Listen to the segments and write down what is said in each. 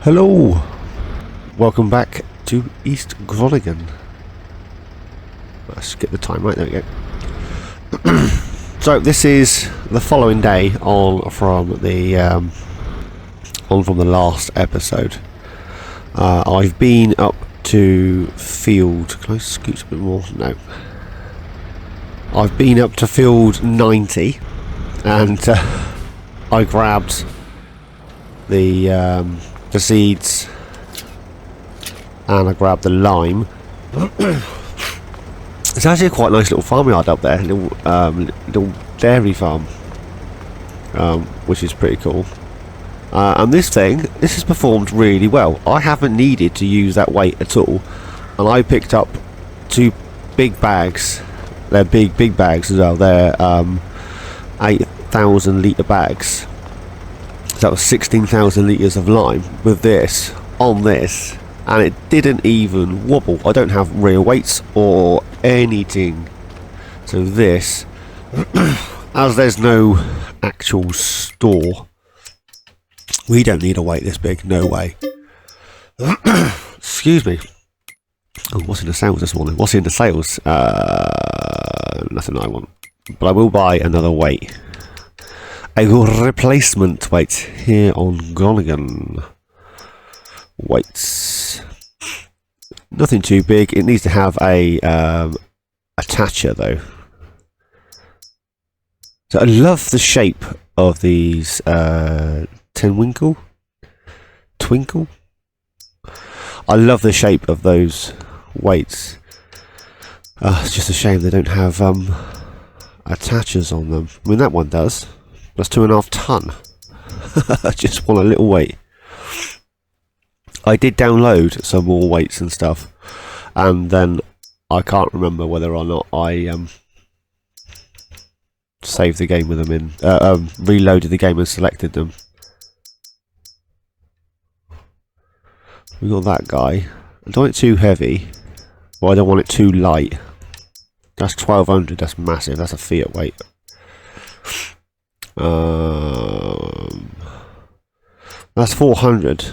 Hello, welcome back to East Groningen. Let's get the time right, there we go. So this is the following day on from the last episode. I've been up to field, can I scoot a bit more? No. I've been up to field 90 and I grabbed the seeds and I grabbed the lime. It's actually a quite nice little farmyard up there, little dairy farm, which is pretty cool. And this has performed really well. I haven't needed to use that weight at all, and I picked up 2 big bags. They're big bags as well. They're 8,000 litre bags. So that was 16,000 litres of lime with this on this, and it didn't even wobble. I don't have real weights or anything. So this, as there's no actual store, we don't need a weight this big, no way. Excuse me. Oh, what's in the sales this morning? What's in the sales? Nothing I want. But I will buy another weight. A replacement weight here on Groningen. Weights. Nothing too big. It needs to have a attacher though. So I love the shape of these Twinkle. I love the shape of those weights. It's just a shame they don't have attachers on them. I mean, that one does. That's 2.5 ton. I just want a little weight. I did download some more weights and stuff, and then I can't remember whether or not I saved the game with them in, reloaded the game and selected them. We got that guy. I don't want it too heavy, but I don't want it too light. That's 1200. That's massive. That's a Fiat weight. That's 400.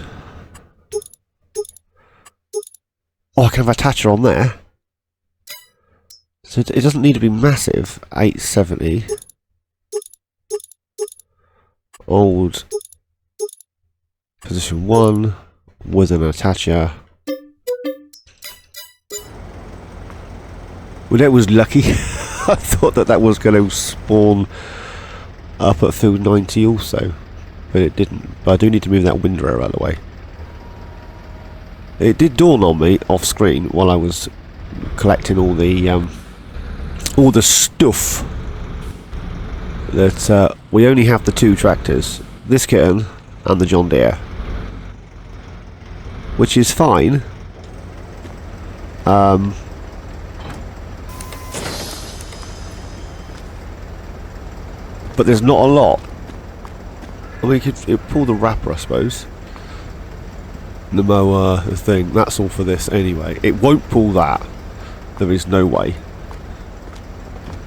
Oh, I can have a attacher on there. So it doesn't need to be massive. 870. Old. Position 1. With an attacher. Well, that was lucky. I thought that was going to spawn up at field 90 also, but it didn't. But I do need to move that windrow out of the way. It did dawn on me off screen while I was collecting all the stuff that we only have the 2 tractors, this kitten and the John Deere, which is fine. But there's not a lot. I mean, it pull the wrapper, I suppose. The mower, the thing, that's all for this anyway. It won't pull that. There is no way.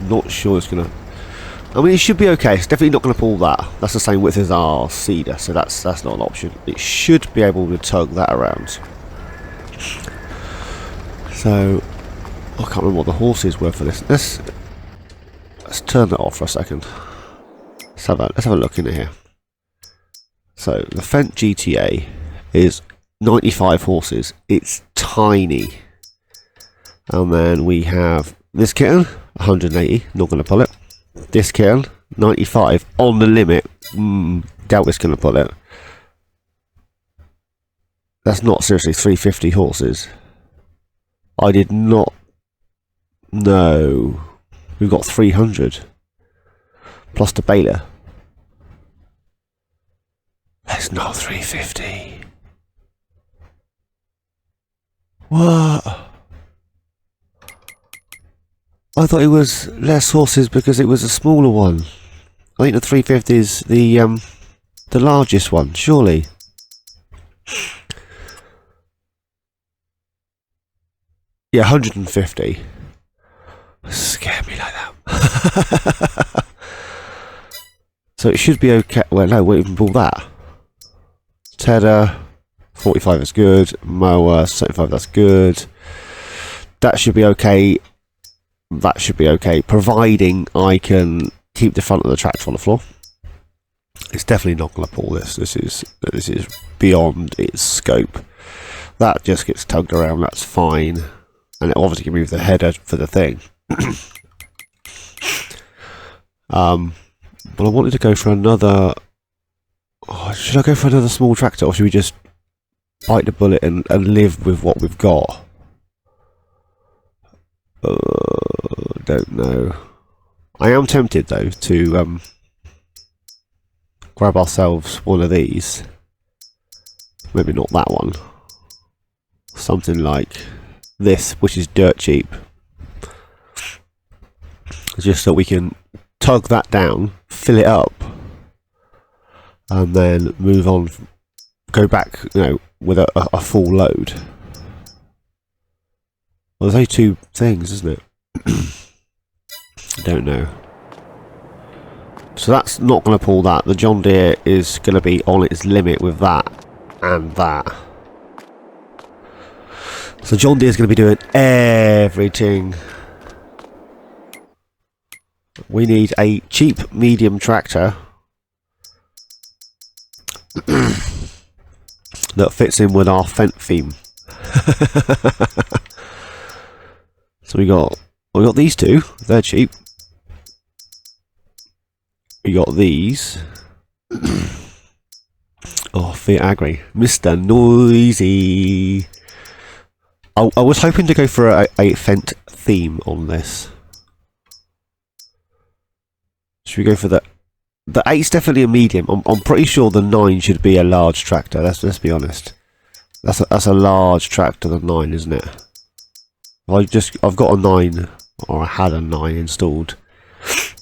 Not sure it's gonna. I mean, it should be okay. It's definitely not gonna pull that. That's the same width as our seeder, so that's not an option. It should be able to tug that around. So I can't remember what the horses were for this. Let's turn that off for a second. Let's have a look in here. So the Fendt GTA is 95 horses. It's tiny. And then we have this kitten, 180, not going to pull it. This kitten, 95, on the limit. Doubt it's going to pull it. That's not seriously 350 horses. I did not know. We've got 300. Plus the baler. That's not 350. What? I thought it was less horses because it was a smaller one. I think the 350 is the largest one, surely. Yeah, 150. Scared me like that. So it should be okay. Well, no, won't even pull that. Tedder, 45 is good. Mower 75, that's good. That should be okay. That should be okay, providing I can keep the front of the tractor on the floor. It's definitely not going to pull this. This is beyond its scope. That just gets tugged around. That's fine, and it obviously can move the header for the thing. But I wanted to go for another. Oh, should I go for another small tractor, or should we just bite the bullet and live with what we've got? Don't know. I am tempted though to grab ourselves one of these. Maybe not that one. Something like this, which is dirt cheap. Just so we can tug that down, fill it up, and then move on. Go back, you know, with a full load. Well, there's only two things, isn't it? I don't know. So that's not going to pull that. The John Deere is going to be on its limit with that and that. So John Deere is going to be doing everything. We need a cheap medium tractor that fits in with our Fendt theme. So we got these two. They're cheap. We got these. Oh, Fiat Agri, Mr. Noisy. I was hoping to go for a Fendt theme on this. Should we go for the 8's definitely a medium. I'm pretty sure the 9 should be a large tractor. Let's be honest. That's a large tractor, the 9, isn't it? I've got a 9, or I had a 9 installed.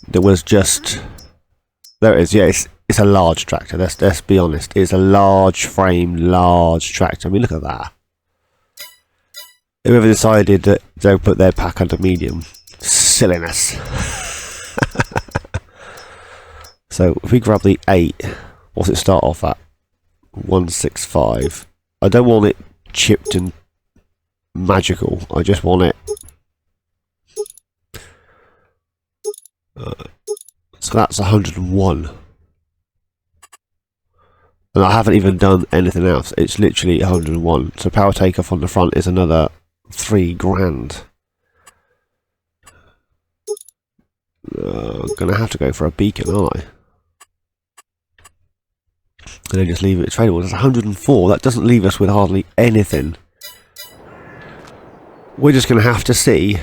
There was just, there it is. Yeah, it's a large tractor. Let's be honest. It's a large frame, large tractor. I mean, look at that. Whoever decided that they'll put their pack under medium, silliness. So if we grab the 8, what's it start off at? 165. I don't want it chipped and magical. I just want it. So that's 101. And I haven't even done anything else. It's literally 101. So power takeoff on the front is another 3 grand. Gonna have to go for a beacon, aren't I? And then just leave it tradable. That's 104. That doesn't leave us with hardly anything. We're just going to have to see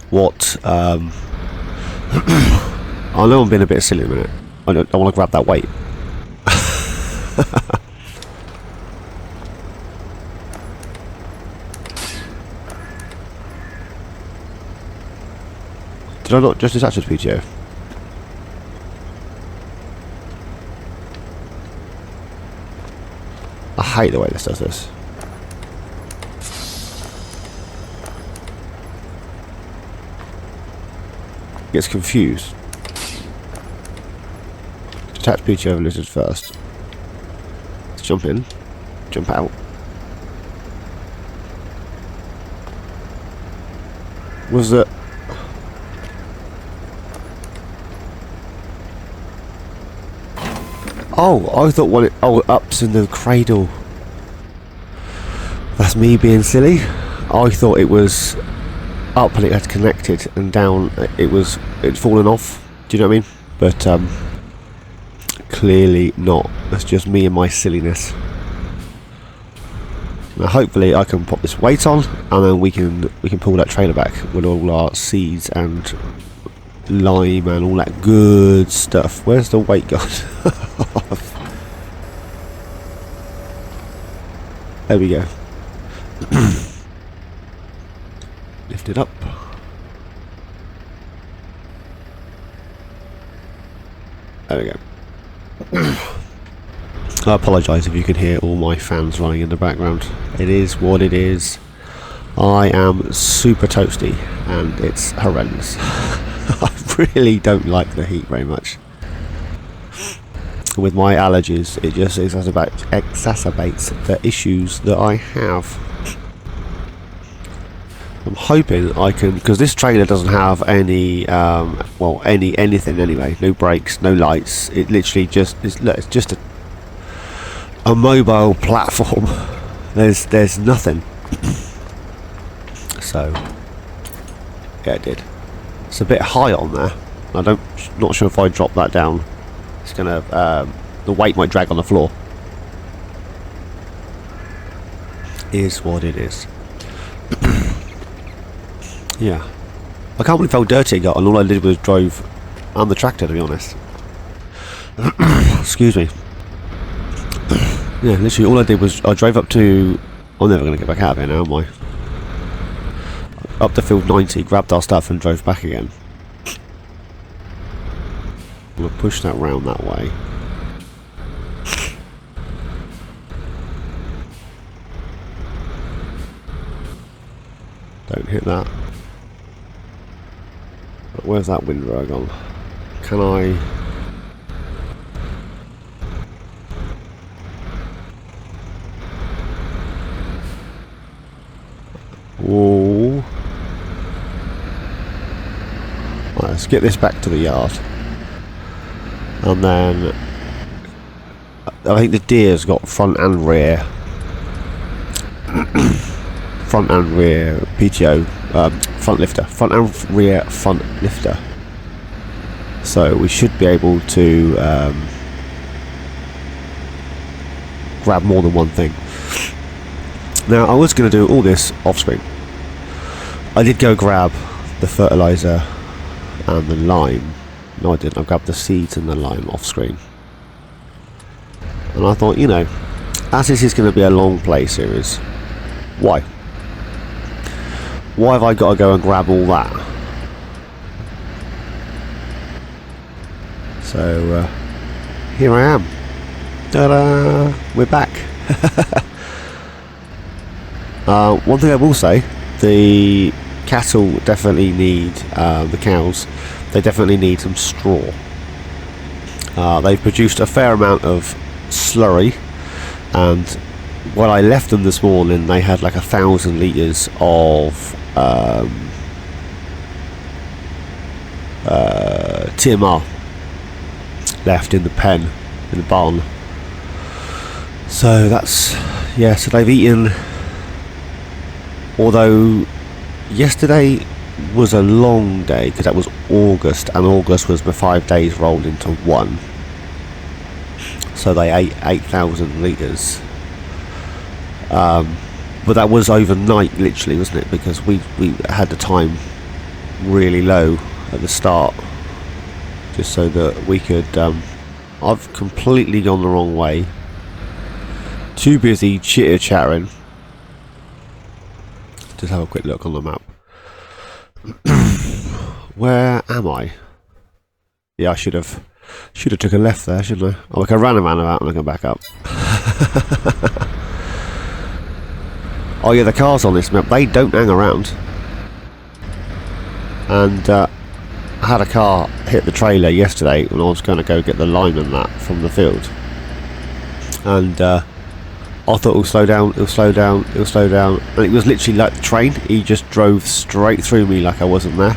what. I know I'm being a bit silly in a minute. I want to grab that weight. Did I not just attach it to PTO? I hate the way this does this. Gets confused. Detach PTO lizard first. Let's jump in, jump out. Was that? Oh, I thought when it ups in the cradle. That's me being silly. I thought it was up and it had connected, and down it'd fallen off. Do you know what I mean? But clearly not. That's just me and my silliness. Now hopefully I can pop this weight on, and then we can pull that trailer back with all our seeds and lime and all that good stuff. Where's the weight gone? There we go. Lift it up. There we go. I apologise if you can hear all my fans running in the background. It is what it is. I am super toasty and it's horrendous. I really don't like the heat very much. with my allergies, it just exacerbates the issues that I have. I'm hoping I can, because this trailer doesn't have any, well, anything anyway. No brakes, no lights. It literally just is. Look, it's just a mobile platform. There's nothing. So yeah, it did. It's a bit high on there. Not sure if I drop that down, it's gonna the weight might drag on the floor. Is what it is. Yeah, I can't believe how dirty it got, and all I did was drove on the tractor, to be honest. Excuse me. Yeah, literally all I did was I drove up to... I'm never going to get back out of here now, am I? Up to field 90, grabbed our stuff and drove back again. I'm going to push that round that way. Don't hit that. But where's that windrow gone? Can I... Whoa. Right, let's get this back to the yard. And then I think the deer's got front and rear front and rear PTO front lifter. Front and rear front lifter. So we should be able to grab more than one thing. Now I was going to do all this off screen. I did go grab the fertilizer and the lime. No, I didn't. I grabbed the seeds and the lime off screen. And I thought, you know, as this is going to be a long play series, why? Why have I got to go and grab all that? So here I am. Ta-da! We're back. One thing I will say, the cattle definitely need, the cows, they definitely need some straw. They've produced a fair amount of slurry, and when I left them this morning they had like 1,000 litres of TMR left in the pen, in the barn. So that's, yeah, so they've eaten, although yesterday was a long day because that was August, and August was the 5 days rolled into one, so they ate 8,000 litres, but that was overnight literally, wasn't it, because we had the time really low at the start just so that we could I've completely gone the wrong way, too busy chitter chattering. Just have a quick look on the map. Where am I? Yeah, I should have took a left there, shouldn't I? Oh, I can run a roundabout and I can back up. Oh yeah, the cars on this map, they don't hang around. And I had a car hit the trailer yesterday when I was going to go get the lime and that from the field. And I thought it'll slow down, it'll slow down, it'll slow down, and it was literally like the train. He just drove straight through me like I wasn't there.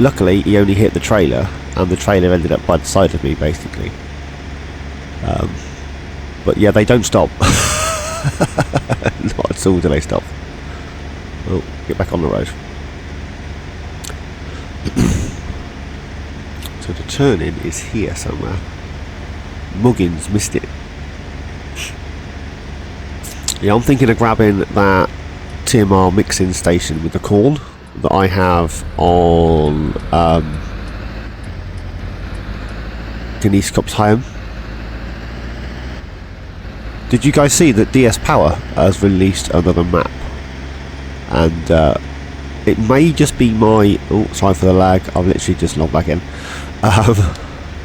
Luckily he only hit the trailer, and the trailer ended up by the side of me basically. But yeah, they don't stop. Not at all do they stop. Well, get back on the road. So the turn-in is here somewhere. Muggins missed it. Yeah, I'm thinking of grabbing that TMR mixing station with the corn that I have on MilkThatHen. Did you guys see that DS Power has released another map? And it may just be my... Oh, sorry for the lag. I've literally just logged back in.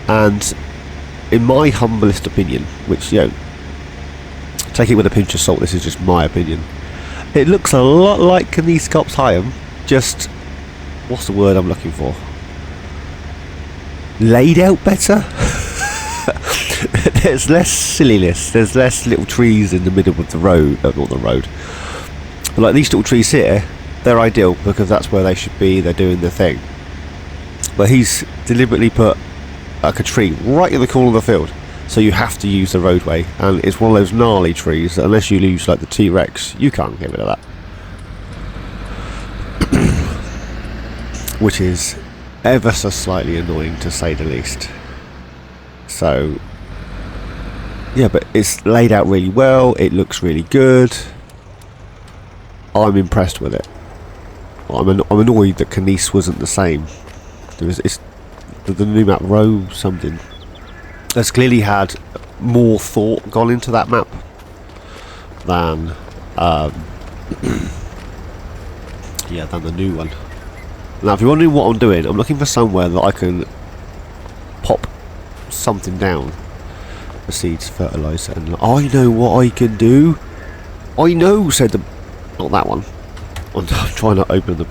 And in my humblest opinion, which, you know, take it with a pinch of salt, this is just my opinion, it looks a lot like MilkThatHen, just, what's the word I'm looking for? Laid out better? there's less silliness. There's less little trees in the middle of the road. Not the road. But like these little trees here, they're ideal because that's where they should be. They're doing their thing. But he's deliberately put like a tree right in the corner of the field, so you have to use the roadway, and it's one of those gnarly trees that unless you use like the T-Rex, you can't get rid of that. Which is ever so slightly annoying to say the least. So yeah, but it's laid out really well, it looks really good. I'm impressed with it. I'm annoyed that Canice wasn't the same. It's the new map row something has clearly had more thought gone into that map than yeah, than the new one. Now if you're wondering what I'm doing, I'm looking for somewhere that I can pop something down. The seeds, fertilizer, and I know what I can do. I know, said the... not that one. I'm trying to open the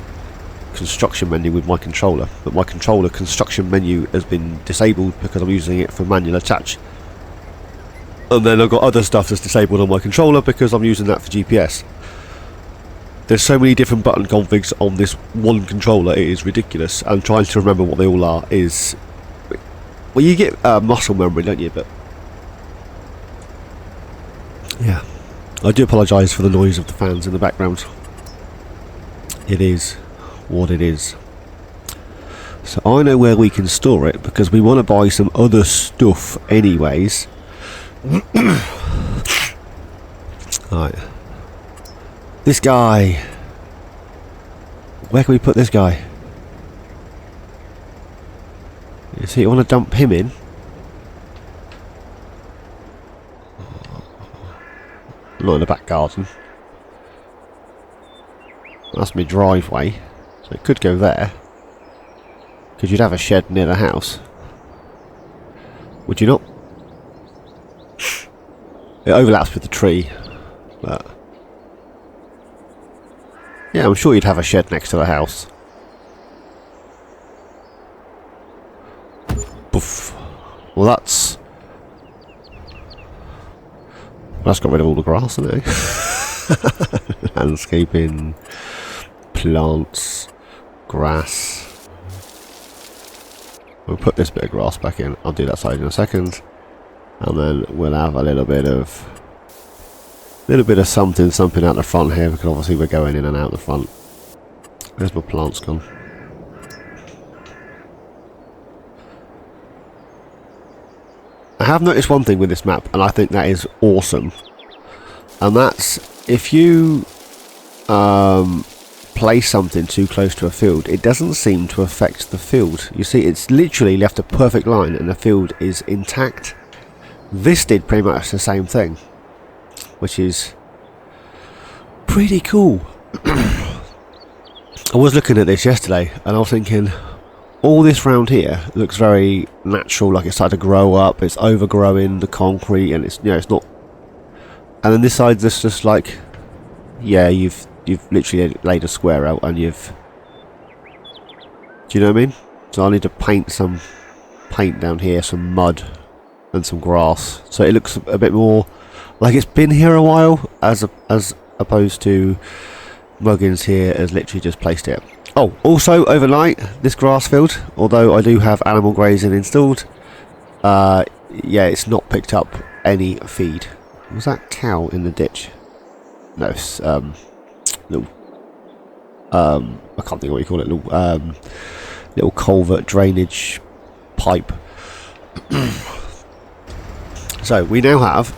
construction menu with my controller, but my controller construction menu has been disabled because I'm using it for manual attach. And then I've got other stuff that's disabled on my controller because I'm using that for GPS. There's so many different button configs on this one controller, it is ridiculous, and trying to remember what they all are is... well, you get muscle memory, don't you? But yeah, I do apologise for the noise of the fans in the background. It is what it is. So I know where we can store it because we want to buy some other stuff anyways. Right. This guy. Where can we put this guy? You see, you want to dump him in? Not in the back garden. That's my driveway. So it could go there. Because you'd have a shed near the house. Would you not? It overlaps with the tree. But yeah, I'm sure you'd have a shed next to the house. Poof. Well, that's got rid of all the grass, isn't it? Landscaping, plants, grass. We'll put this bit of grass back in. I'll do that side in a second, and then we'll have a little bit of something out the front here, because obviously we're going in and out the front. Where's my plants gone? I have noticed one thing with this map, and I think that is awesome, and that's if you place something too close to a field, it doesn't seem to affect the field. You see, it's literally left a perfect line and the field is intact. This did pretty much the same thing, which is pretty cool. I was looking at this yesterday and I was thinking, all this round here looks very natural, like it's started to grow up, it's overgrowing the concrete, and it's, you know, it's not. And then this side, this just like, yeah, you've literally laid a square out and you've, do you know what I mean? So I need to paint some paint down here, some mud and some grass, so it looks a bit more like it's been here a while, as opposed to Muggins here has literally just placed it. Oh, also overnight, this grass field, although I do have animal grazing installed, yeah, it's not picked up any feed. Was that cow in the ditch? No, it's little, I can't think of what you call it, little culvert drainage pipe. So we now have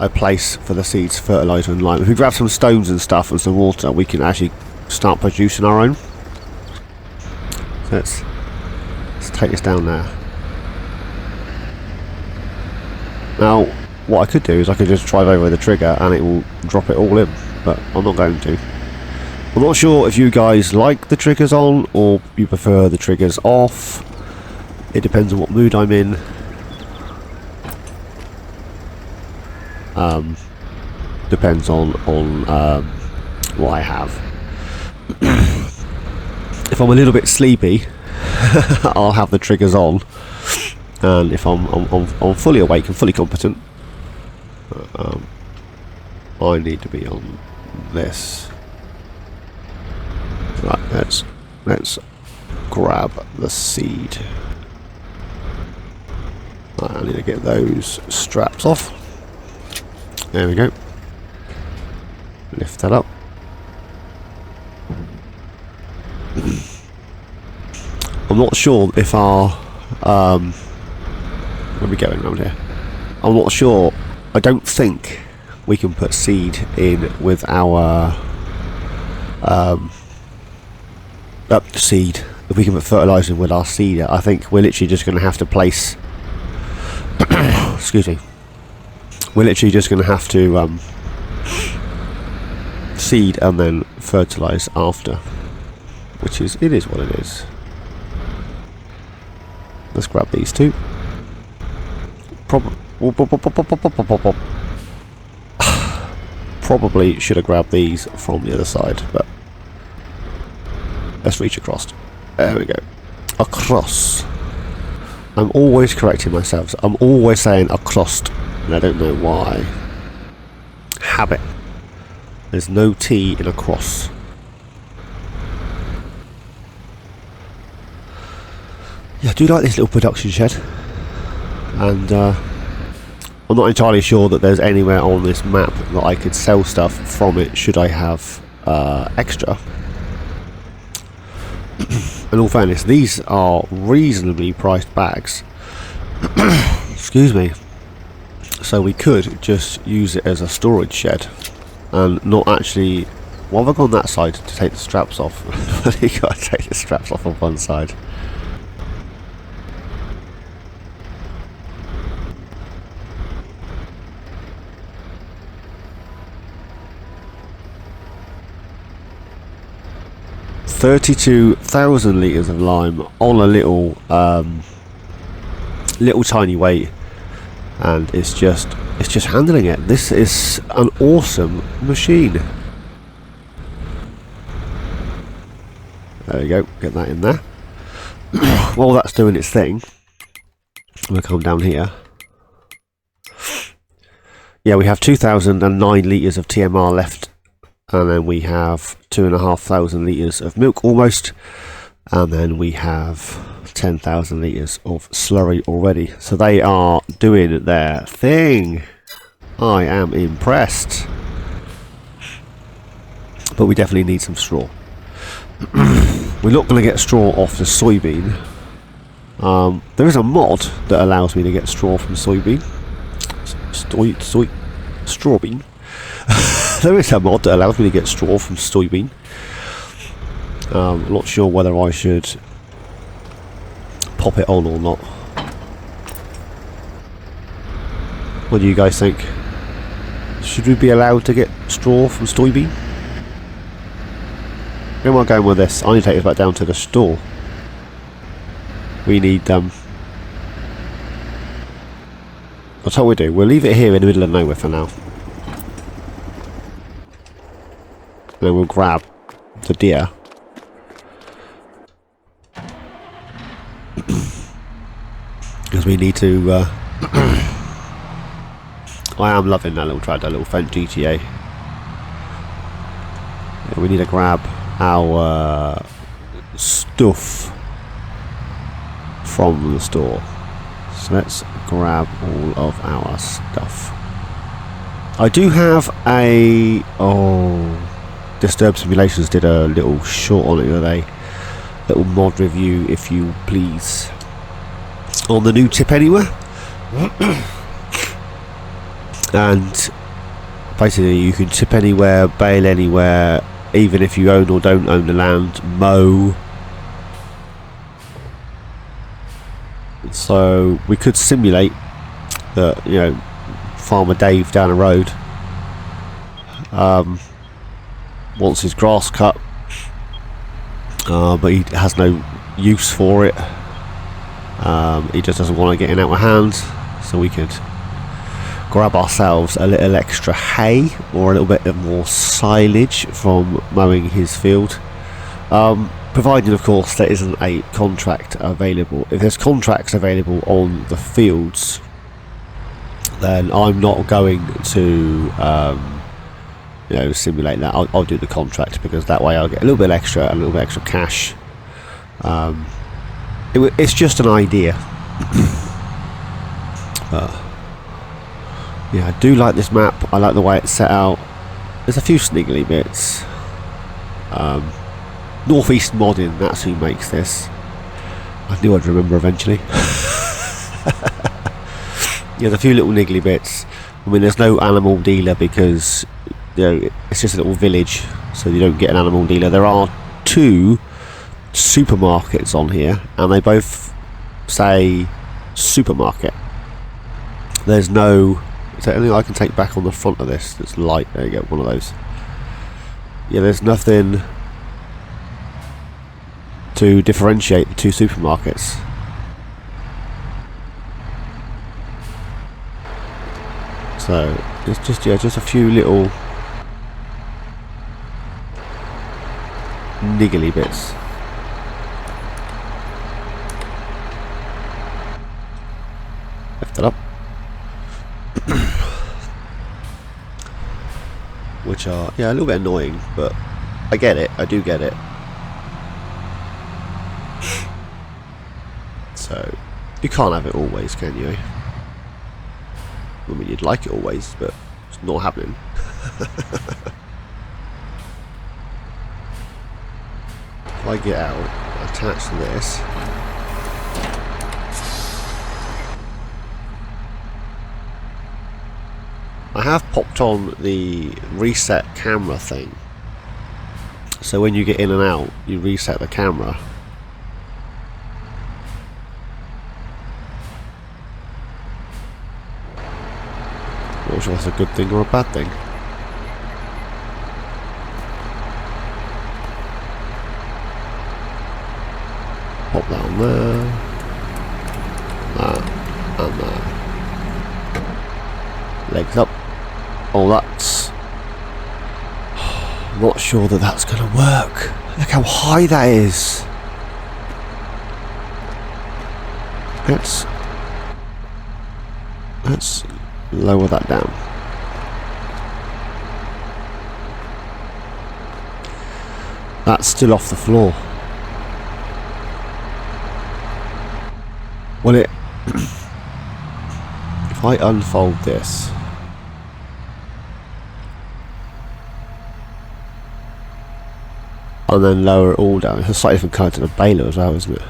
a place for the seeds, fertilizer and lime. If we grab some stones and stuff and some water, we can actually start producing our own. So let's take this down there. Now what I could do is I could just drive over the trigger and it will drop it all in, but I'm not going to. I'm not sure if you guys like the triggers on or you prefer the triggers off. It depends on what mood I'm in. Depends on what I have. If I'm a little bit sleepy, I'll have the triggers on, and if I'm fully awake and fully competent, I need to be on this. Right, let's grab the seed. Right, I need to get those straps off. There we go. Lift that up. I'm not sure if our where are we going around here? I'm not sure. I don't think we can put seed in with our seed. If we can put fertilizer in with our seed, I think we're literally just going to have to place. Excuse me. We're literally just going to have to seed and then fertilize after, which is what it is. Let's grab these two. Probably should have grabbed these from the other side, but let's reach across. There we go. Across. I'm always correcting myself. I'm always saying across, and I don't know why. Habit. There's no T in across. Yeah, I do like this little production shed, and I'm not entirely sure that there's anywhere on this map that I could sell stuff from it should I have extra. In all fairness, these are reasonably priced bags. Excuse me. So we could just use it as a storage shed and not actually. Why have I gone that side to take the straps off? You gotta take the straps off on one side. $32,000 litres of lime on a little tiny weight, and it's just handling it. This is an awesome machine. There you go, get that in there. While that's doing its thing, we'll come down here. Yeah, we have 2,009 litres of TMR left, and then we have 2,500 litres of milk almost, and then we have 10,000 litres of slurry already. So they are doing their thing. I am impressed. But we definitely need some straw. We're not going to get straw off the soybean. There is a mod that allows me to get straw from soybean. Strawbean. There is a mod that allows me to get straw from soybean. I'm not sure whether I should pop it on or not. What do you guys think? Should we be allowed to get straw from soybean? Where am I going with this? I need to take this back down to the store. We need I'll tell you what we do. We'll leave it here in the middle of nowhere for now. Then we'll grab the deer. Because we need to I am loving that little track, that little Fendt GTA. Yeah, we need to grab our stuff from the store. So let's grab all of our stuff. I do have a Disturbed Simulations did a little short on it today, little mod review if you please, on the new Tip Anywhere. And basically you can tip anywhere, bale anywhere, even if you own or don't own the land, mow. So we could simulate that, you know, Farmer Dave down the road wants his grass cut, but he has no use for it. He just doesn't want to get it out of hand, so we could grab ourselves a little extra hay or a little bit more silage from mowing his field. Provided, of course, there isn't a contract available. If there's contracts available on the fields, then I'm not going to, simulate that. I'll do the contract, because that way I'll get a little bit extra cash. It's just an idea. Yeah, I do like this map. I like the way it's set out. There's a few sniggly bits. Northeast Modding, that's who makes this. I knew I'd remember eventually. Yeah, there's a few little niggly bits. I mean, there's no animal dealer because it's just a little village, so you don't get an animal dealer. There are 2 supermarkets on here, and they both say supermarket. There's no... Is there anything I can take back on the front of this that's light? There you go, one of those. Yeah, there's nothing to differentiate the 2 supermarkets. So it's just a few little niggly bits. Lift it up. Which are, a little bit annoying, but I get it. I do get it. So you can't have it always, can you? I mean, you'd like it always, but it's not happening. If I get out, attach this. I have popped on the reset camera thing, so when you get in and out, you reset the camera. Not sure if that's a good thing or a bad thing. Pop that on there. That and that. Legs up. Oh, that's... I'm not sure that that's going to work. Look how high that is. Let's lower that down. That's still off the floor. Well, if I unfold this, and then lower it all down, it's a slightly different colour to the baler as well, isn't it?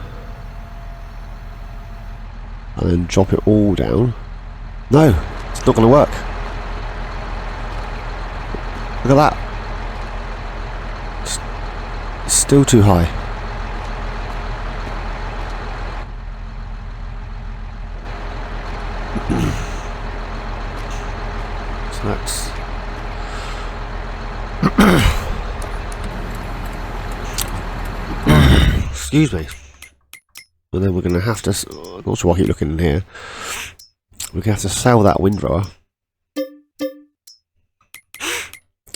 And then drop it all down. No, it's not going to work. Look at that. It's still too high. So that's... Excuse me. And then we're going to have to... I'm not sure why I keep looking in here. We're going to have to sell that windrower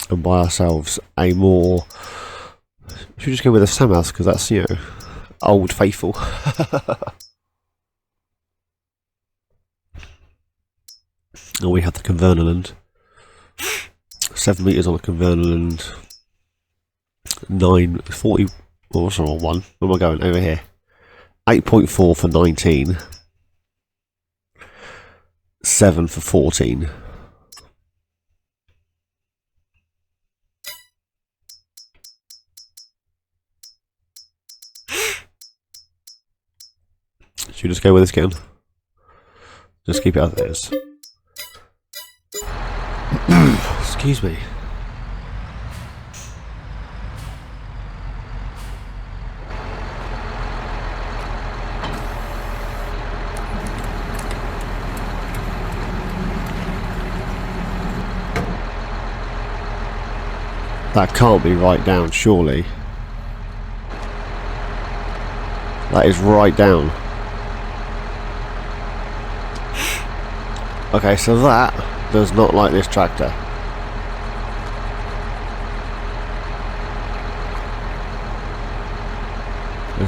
and buy ourselves a more... Should we just go with a Samhouse, because that's, old faithful. And we have the Converneland. 7 metres on the Converneland. 40... Oh, what's the wrong one? Where am I going? Over here. 8.4 for 19. 7 for 14. Should we just go with this again? Just keep it as it is. Excuse me. That can't be right down, surely. That is right down. Okay, so that does not like this tractor.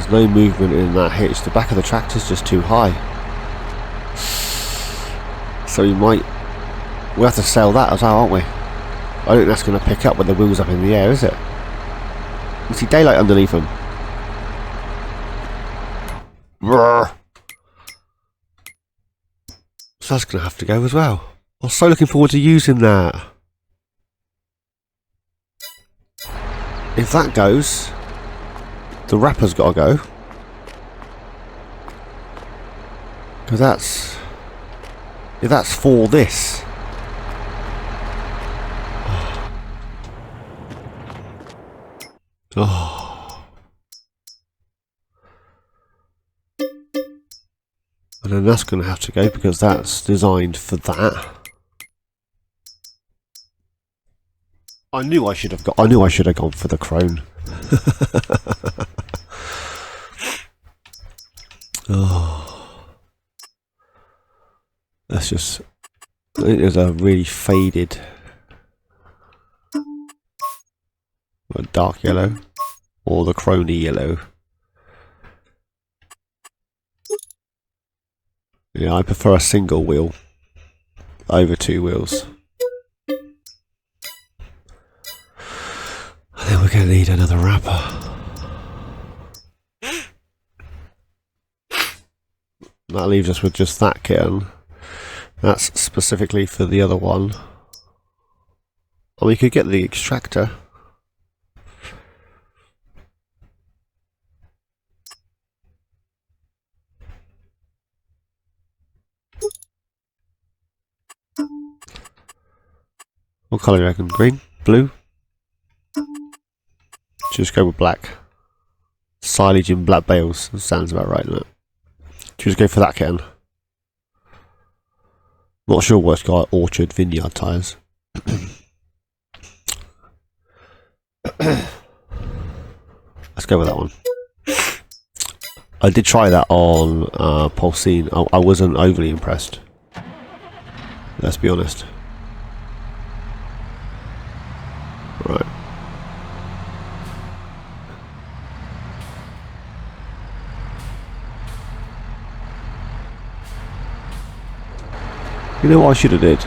There's no movement in that hitch. The back of the tractor's just too high. So we'll have to sell that as well, aren't we? I don't think that's going to pick up with the wheels up in the air, is it? You see daylight underneath them. So that's going to have to go as well. I was so looking forward to using that. If that goes, the wrapper's got to go. Because that's for this. Oh. And then that's going to have to go because that's designed for that. I knew I should have gone for the crone. Oh. That's just, I think there's a really faded, dark yellow, or the crony yellow. Yeah, I prefer a single wheel over two wheels. I think we're going to need another wrapper. That leaves us with just that kitten. That's specifically for the other one. Or we could get the extractor. What colour do you reckon? Green? Blue? Just go with black. Silage in black bales. That sounds about right, doesn't it? Just go for that kitten. Not sure what's got orchard vineyard tyres. Let's go with that one. I did try that on Pulsine. I wasn't overly impressed. Let's be honest. Right. You know what I should have did?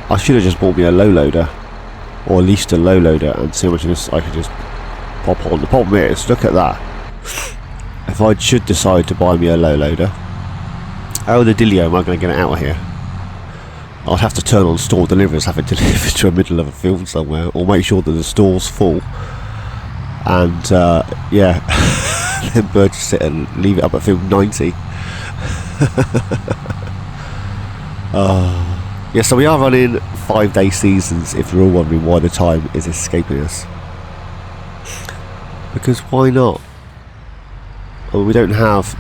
I should have just bought me a low loader, or at least a low loader, and see how much of this I could just pop on. The problem is, look at that. If I should decide to buy me a low loader, how the dealio am I going to get it out of here? I'll have to turn on store deliveries, have it delivered to the middle of a field somewhere, or make sure that the store's full, and yeah, then purchase it and leave it up at field 90. Yeah, so we are running 5-day seasons, if you're all wondering why the time is escaping us. Because why not? Well, we don't have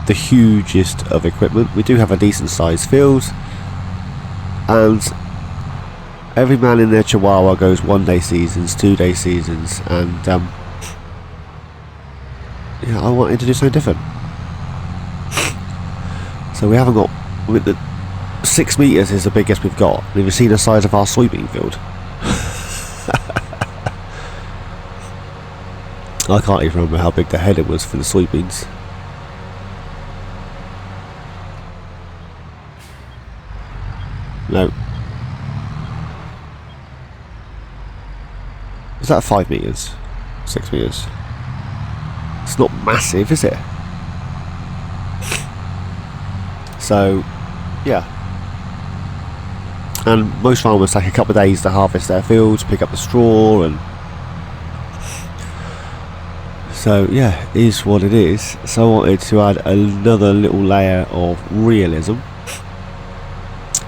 the hugest of equipment. We do have a decent sized field, and every man in their chihuahua goes 1-day seasons, 2-day seasons, and yeah, I wanted to do something different. So we haven't got, with the 6 meters is the biggest we've got. Have you seen the size of our soybean field? I can't even remember how big the header was for the soybeans. No. Is that 5 meters? 6 meters? It's not massive, is it? So, yeah. And most farmers take a couple of days to harvest their fields, pick up the straw, and so yeah, it is what it is. So I wanted to add another little layer of realism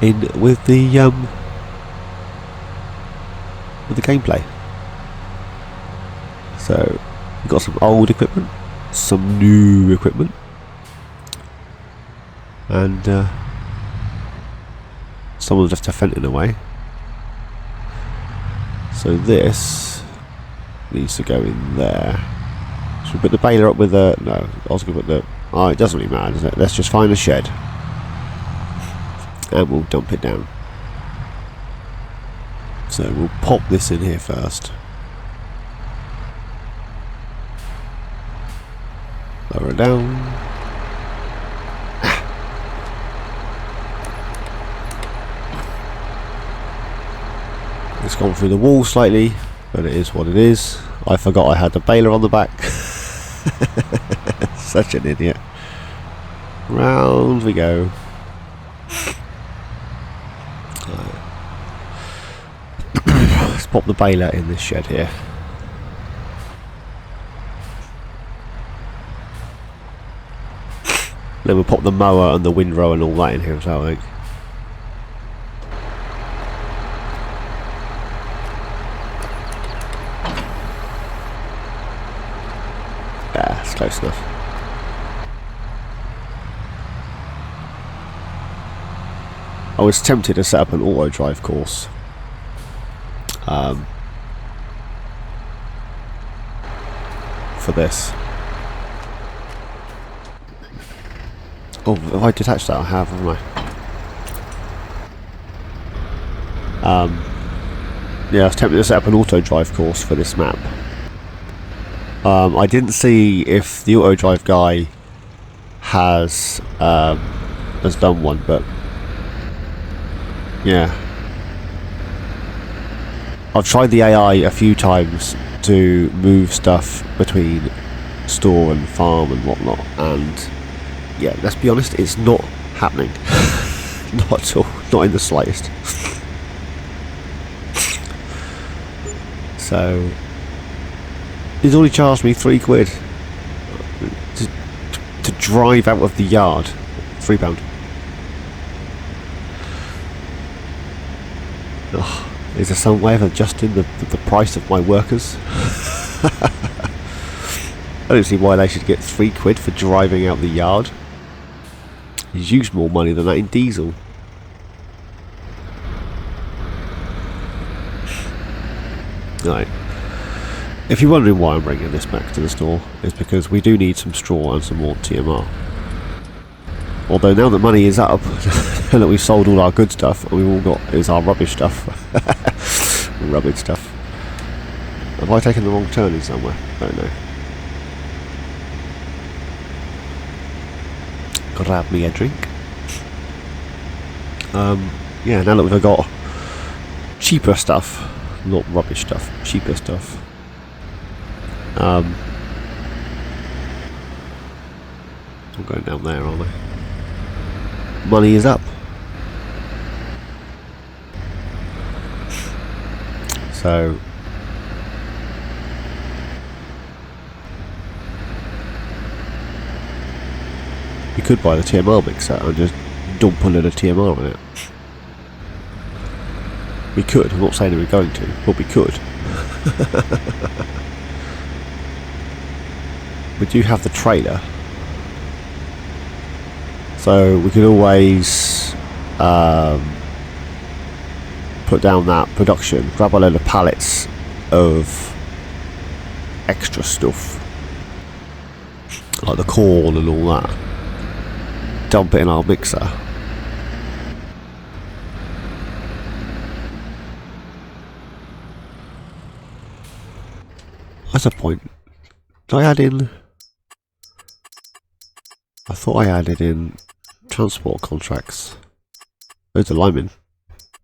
in with the gameplay. So we've got some old equipment, some new equipment, and someone's left a fenton away. So this needs to go in there. Should we put the baler up with the... No, I was going to put the... Oh, it doesn't really matter, does it? Let's just find a shed and we'll dump it down. So we'll pop this in here first. Lower it down. It's gone through the wall slightly, but it is what it is. I forgot I had the baler on the back. Such an idiot. Round we go. Let's pop the baler in this shed here. Then we'll pop the mower and the windrow and all that in here as well, I think. Yeah, it's close enough. I was tempted to set up an auto drive course. For this. Oh, have I detached that? I have, haven't I? Yeah, I was tempted to set up an auto drive course for this map. I didn't see if the auto drive guy has done one, but yeah. I've tried the AI a few times to move stuff between store and farm and whatnot, and yeah, let's be honest, it's not happening. Not at all, not in the slightest. So he's only charged me £3 to drive out of the yard. £3. Oh, is there some way of adjusting the price of my workers? I don't see why they should get £3 for driving out the yard. He's used more money than that in diesel. Right. If you're wondering why I'm bringing this back to the store, it's because we do need some straw and some more TMR. Although now that money is up, and that we've sold all our good stuff, all we've all got is our rubbish stuff. Rubbish stuff. Have I taken the wrong turn in somewhere? I don't know. Grab me a drink. Yeah, now that we've got cheaper stuff, not rubbish stuff, cheaper stuff. I'm going down there, aren't I? Money is up. So you could buy the TMR mixer and just dump a little TMR on it. We could, I'm not saying that we're going to, but we could. We do have the trailer, so we could always put down that production, grab a load of pallets of extra stuff like the corn and all that, dump it in our mixer. That's a point. Did I add in? I thought I added in transport contracts. Those are linemen.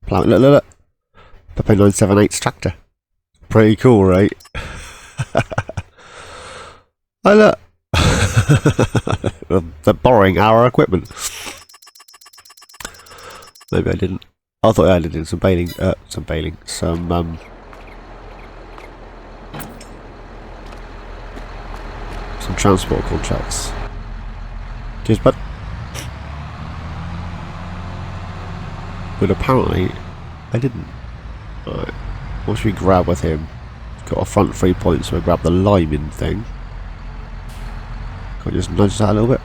Look, look, look. Pepe 978's tractor. Pretty cool, right? Oh, look. They're borrowing our equipment. Maybe I didn't. I thought I added in some transport contracts. Cheers, bud. But apparently I didn't. Alright, what should we grab with him? He's got a front 3 points, so we'll grab the lineman thing. Can I just nudge that a little bit?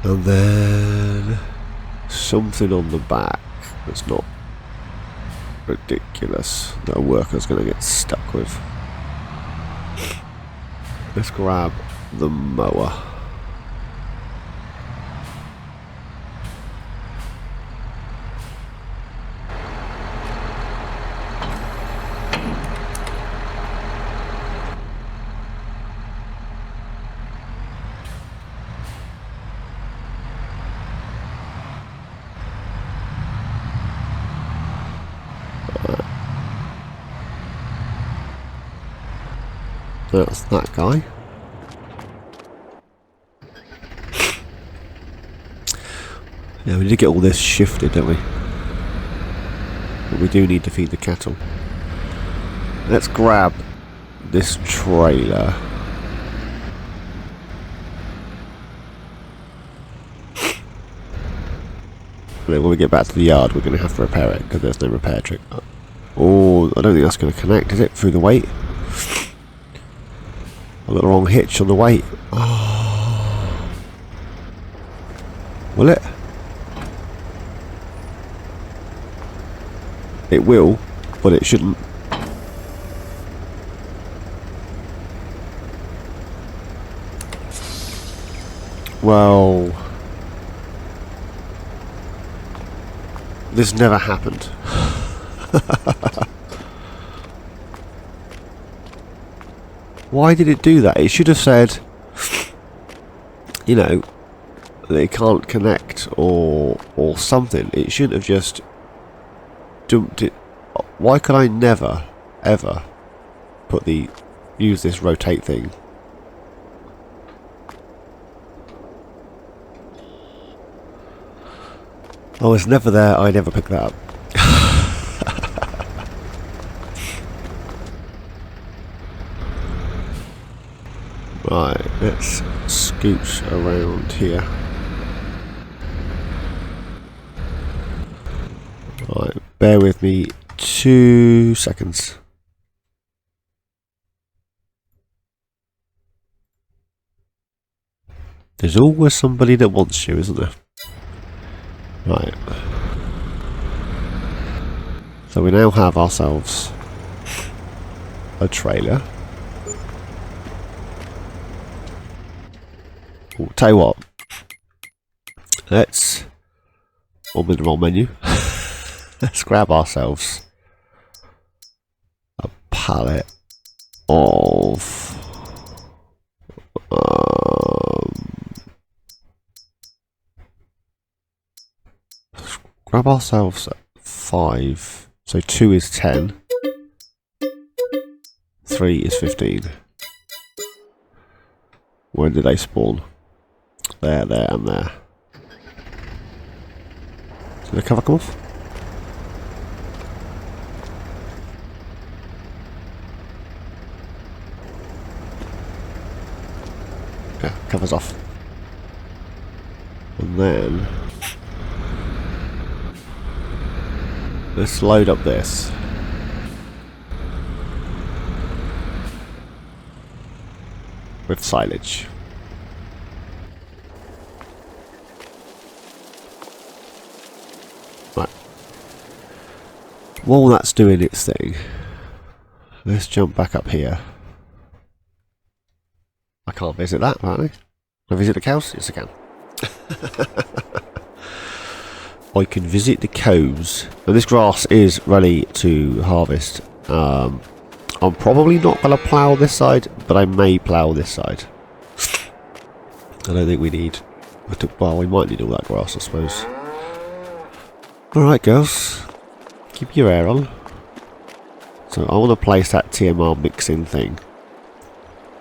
And then something on the back that's not ridiculous that a worker's going to get stuck with. Let's grab the mower. That's that guy. Yeah, we need to get all this shifted, don't we? But we do need to feed the cattle. Let's grab this trailer. When we get back to the yard, we're going to have to repair it because there's no repair trick. Oh, I don't think that's going to connect, is it? Through the weight? I got the wrong hitch on the weight. Oh. Will it? It will, but it shouldn't. Well, this never happened. Why did it do that? It should have said, you know, that it can't connect or something. It shouldn't have just dumped it. Why could I never, ever use this rotate thing? I was never there, I never picked that up. Right, let's scooch around here. Right, bear with me 2 seconds. There's always somebody that wants you, isn't there? Right. So we now have ourselves a trailer. Ooh, tell you what. Let's... I'm in the wrong menu. Let's grab ourselves a pallet of... grab ourselves 5. So 2 is 10. 3 is 15. When did they spawn? There, there, and there. Did the cover come off? Yeah, cover's off. And then let's load up this. With silage. Right. While that's doing its thing, let's jump back up here. I can't visit that, apparently. Can I visit the cows? Yes, I can. I can visit the cows. Now, this grass is ready to harvest. I'm probably not going to plough this side, but I may plough this side. I don't think we need... well, we might need all that grass, I suppose. Alright, girls. Keep your hair on. So I want to place that TMR mixing thing.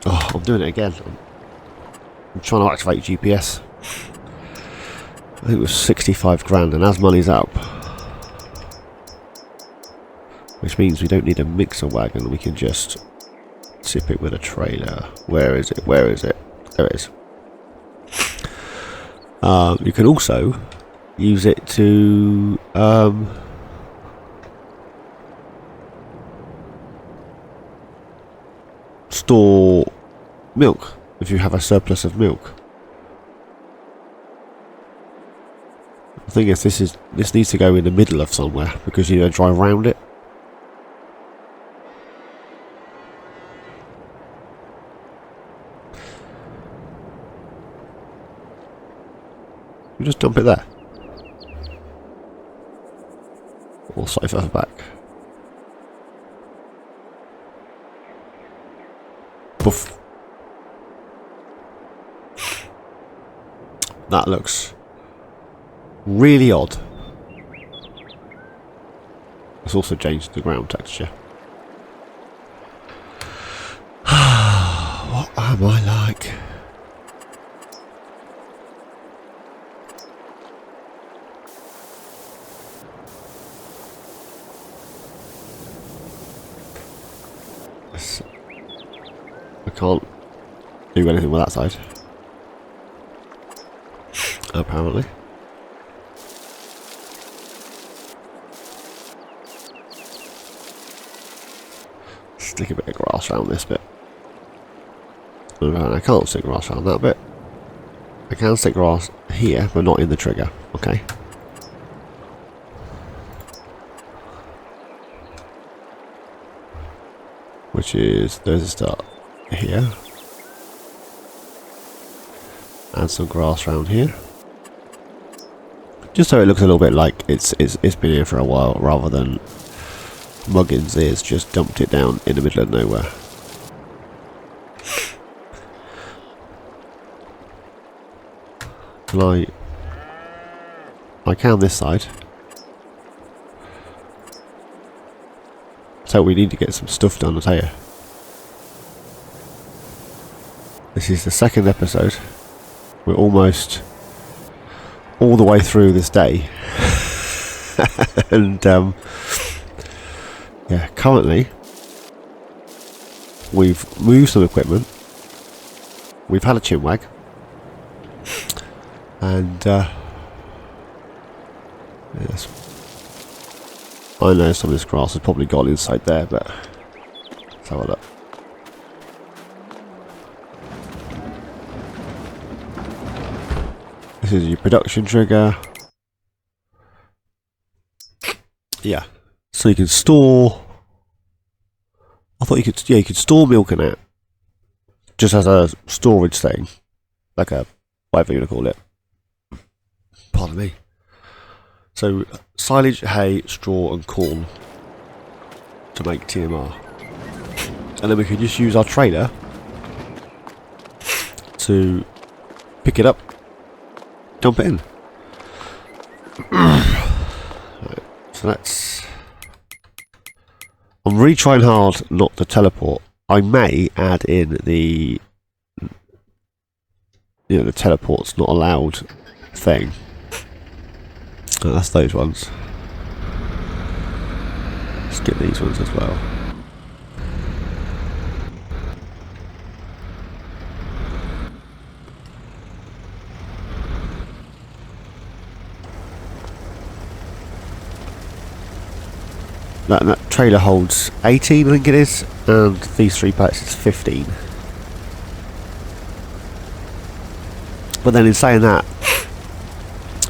Oh, I'm doing it again. I'm trying to activate GPS. I think it was 65 grand, and as money's up, which means we don't need a mixer wagon, we can just tip it with a trailer. Where is it? Where is it? There it is. You can also use it to store milk if you have a surplus of milk. The thing is, this needs to go in the middle of somewhere because you don't drive around it. You just dump it there. Or slightly further back. Poof. That looks really odd. It's also changed the ground texture. am I like? I can't do anything with that side. Apparently. Stick a bit of grass around this bit. I can't stick grass around that bit. I can stick grass here, but not in the trigger. Okay. Which is, there's a start here. Add some grass around here. Just so it looks a little bit like it's been here for a while, rather than Muggins is just dumped it down in the middle of nowhere. Can I can this side. So we need to get some stuff done, I tell you. This is the second episode. We're almost all the way through this day. And yeah, currently we've moved some equipment. We've had a chinwag. And yes, I know some of this grass has probably gone inside there, but let's have a look. This is your production trigger. Yeah, so you can store. I thought you could, yeah, you could store milk in it, just as a storage thing, like a whatever you want to call it. Pardon me. So silage, hay, straw, and corn to make TMR, and then we can just use our trailer to pick it up, dump it in. Right, so that's. I'm really trying hard not to teleport. I may add in the, the teleport's not allowed thing. Oh, that's those ones. Let's get these ones as well. That trailer holds 18, I think it is, and these 3 pallets is 15. But then in saying that,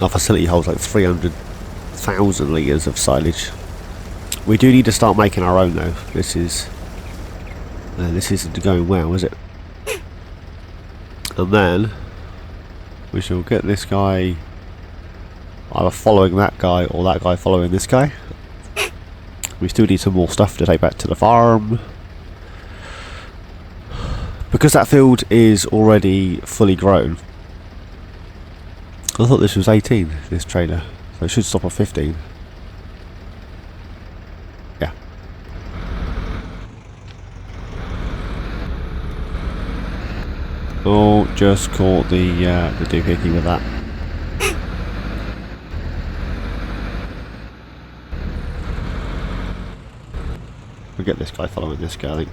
our facility holds like 300,000 litres of silage. We do need to start making our own though. This isn't going well, is it? And then we shall get this guy either following that guy or that guy following this guy. We still need some more stuff to take back to the farm. Because that field is already fully grown. I thought this was 18, this trailer. So it should stop at 15. Yeah. Oh, just caught the doohickey with that. We'll get this guy following this guy, I think.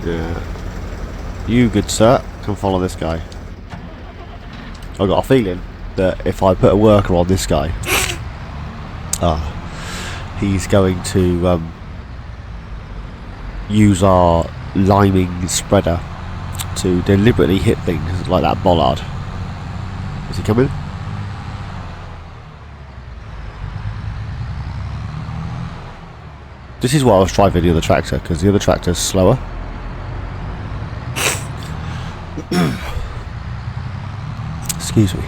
Yeah. You, good sir, can follow this guy. I've got a feeling that if I put a worker on this guy, he's going to use our liming spreader to deliberately hit things like that bollard. Is he coming? This is why I was driving the other tractor, because the other tractor's slower. Excuse me.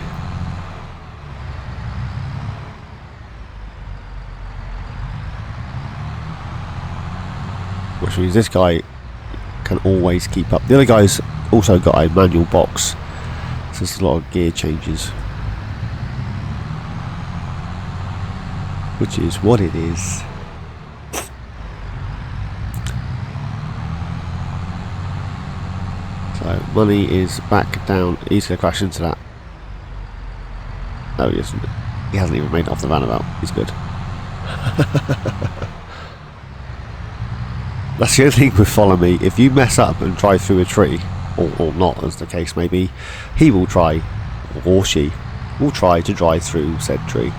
Which means this guy can always keep up. The other guy's also got a manual box, so there's a lot of gear changes. Which is what it is. So money is back down. He's going to crash into that. No, he isn't. He hasn't even made it off the roundabout. He's good. That's the only thing with Follow Me. If you mess up and drive through a tree, or not as the case may be, he will try, or she will try to drive through said tree.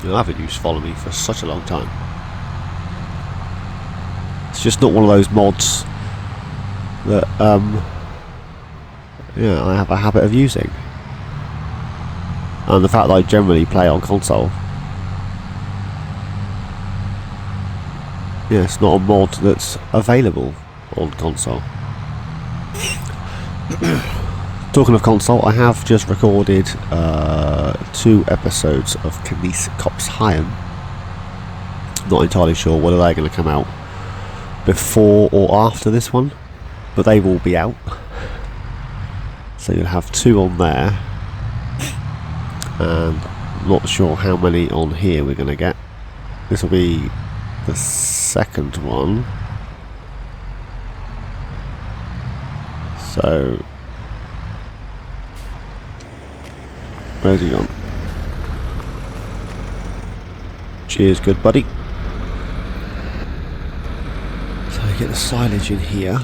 I haven't used Follow Me for such a long time. It's just not one of those mods that yeah, I have a habit of using. And the fact that I generally play on console, yeah, it's not a mod that's available on console. Talking of console, I have just recorded 2 episodes of MilkThatHen. Not entirely sure whether they're going to come out before or after this one, but they will be out. So you'll have 2 on there, and I'm not sure how many on here we're going to get. This will be the second one. So where's he gone? Cheers, good buddy. So we get the silage in here,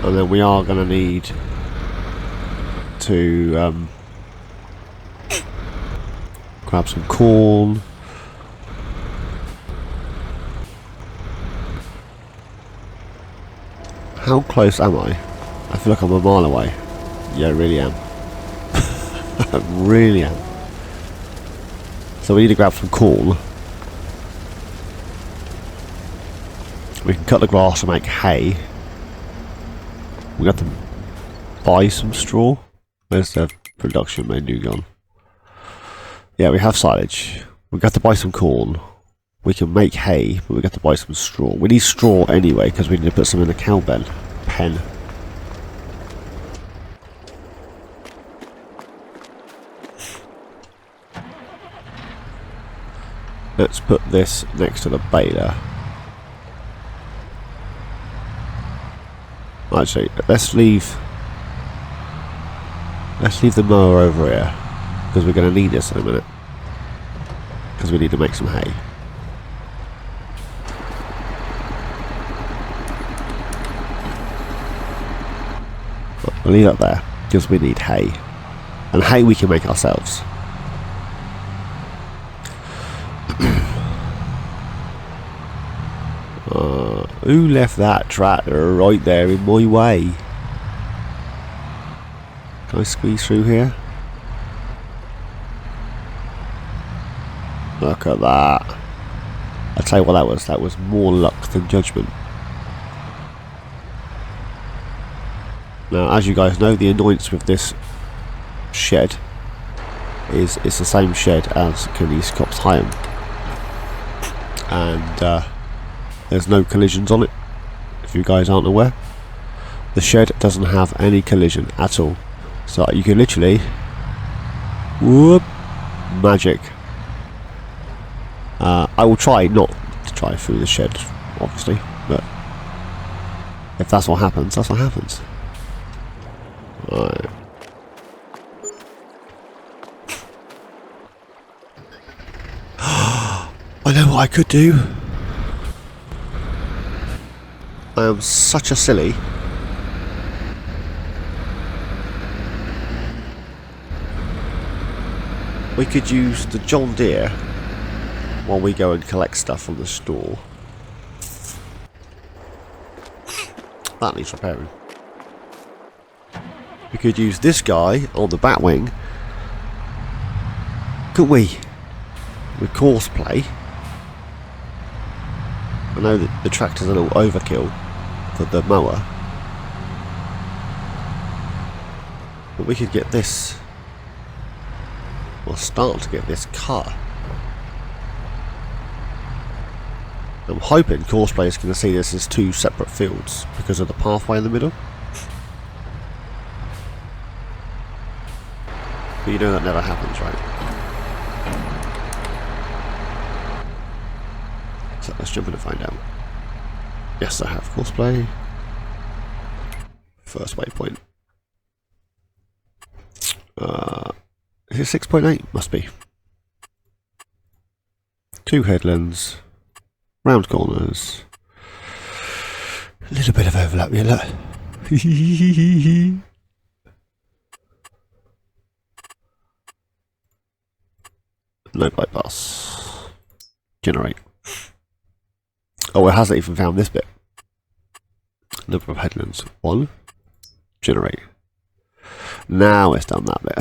and then we are going to need to grab some corn. How close am I? I feel like I'm a mile away. Yeah, I really am. I really am. So we need to grab some corn. We can cut the grass and make hay. We have to buy some straw. Where's the production menu gone? Yeah, we have silage. We got to buy some corn. We can make hay, but we got to buy some straw. We need straw anyway because we need to put some in the cow pen. Let's put this next to the baler. Actually, let's leave the mower over here because we're going to need this in a minute. Because we need to make some hay. I'll leave that there because we need hay, and hay we can make ourselves. Who left that tractor right there in my way? Can I squeeze through here? Look at that. I'll tell you what that was more luck than judgment. Now, as you guys know, the annoyance with this shed is it's the same shed as MilkThatHen, and there's no collisions on it. If you guys aren't aware, the shed doesn't have any collision at all. So you can literally, whoop, magic. I will try not to drive through the shed, obviously, but if that's what happens, that's what happens. Right. I know what I could do. I am such a silly. We could use the John Deere while we go and collect stuff from the store. That needs repairing. We could use this guy on the Batwing, could we? With Courseplay. I know that the tractor's a little overkill for the mower, but we could get this, or start to get this car. I'm hoping Courseplay is going to see this as 2 separate fields because of the pathway in the middle. But you know that never happens, right? So let's jump in and find out. Yes, I have courseplay. First waypoint. Is it 6.8? Must be. 2 headlands. Round corners. A little bit of overlap here, look. No bypass. Generate. Oh, it hasn't even found this bit. Number of headlands. 1. Generate. Now it's done that bit.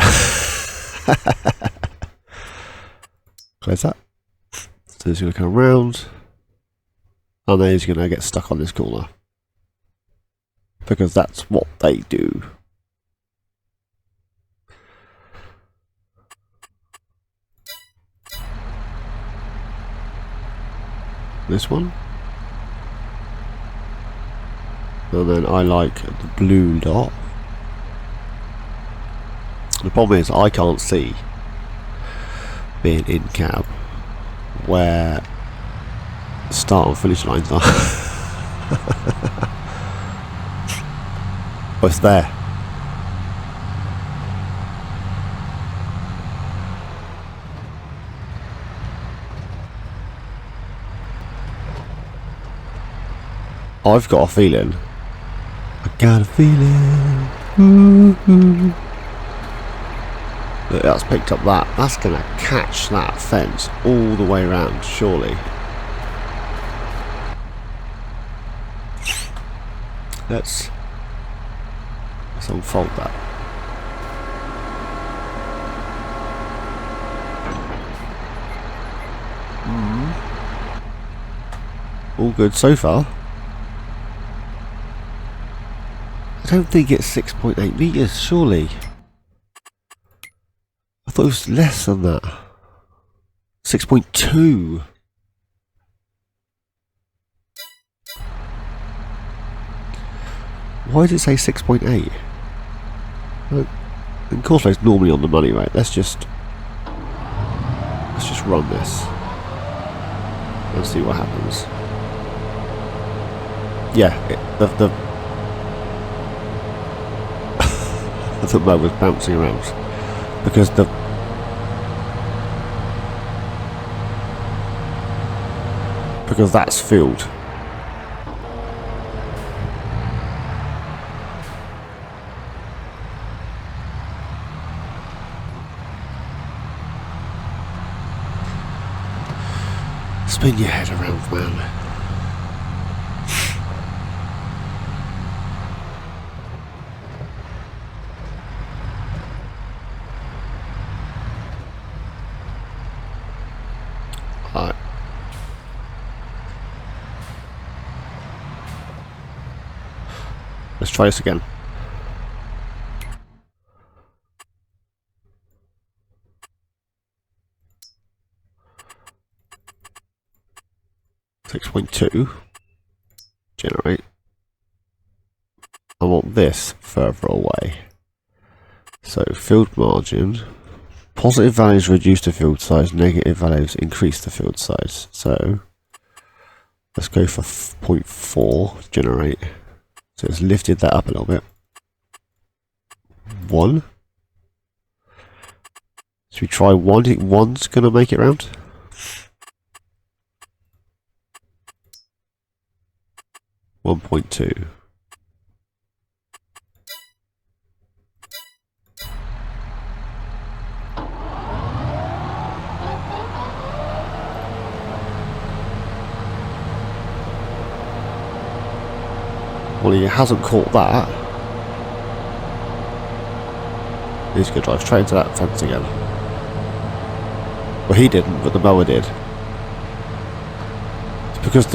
Close that. So it's going to come around. And then he's going to get stuck on this corner. Because that's what they do. This one. And then I like the blue dot. The problem is I can't see, being in cab, where start and finish lines are. Oh, it's there. I've got a feeling. I got a feeling. Ooh. Look, that's picked up that. That's going to catch that fence all the way around, surely. Let's unfold that. All good so far. I don't think it's 6.8 meters, surely. I thought it was less than that. 6.2. Why did it say 6.8? And Courseplay's normally on the money, right? Let's just run this and see what happens. Yeah, the mower was bouncing around because that's filled. Spin your head around, man. Alright. Let's try this again. .2 generate. I want this further away. So field margin. Positive values reduce the field size, negative values increase the field size. So let's go for 0.4 generate. So it's lifted that up a little bit. 1. Should we try 1? Do you think 1's gonna make it round? .2. Well, he hasn't caught that. He's going to drive straight into that fence again. Well, he didn't, but the mower did. It's because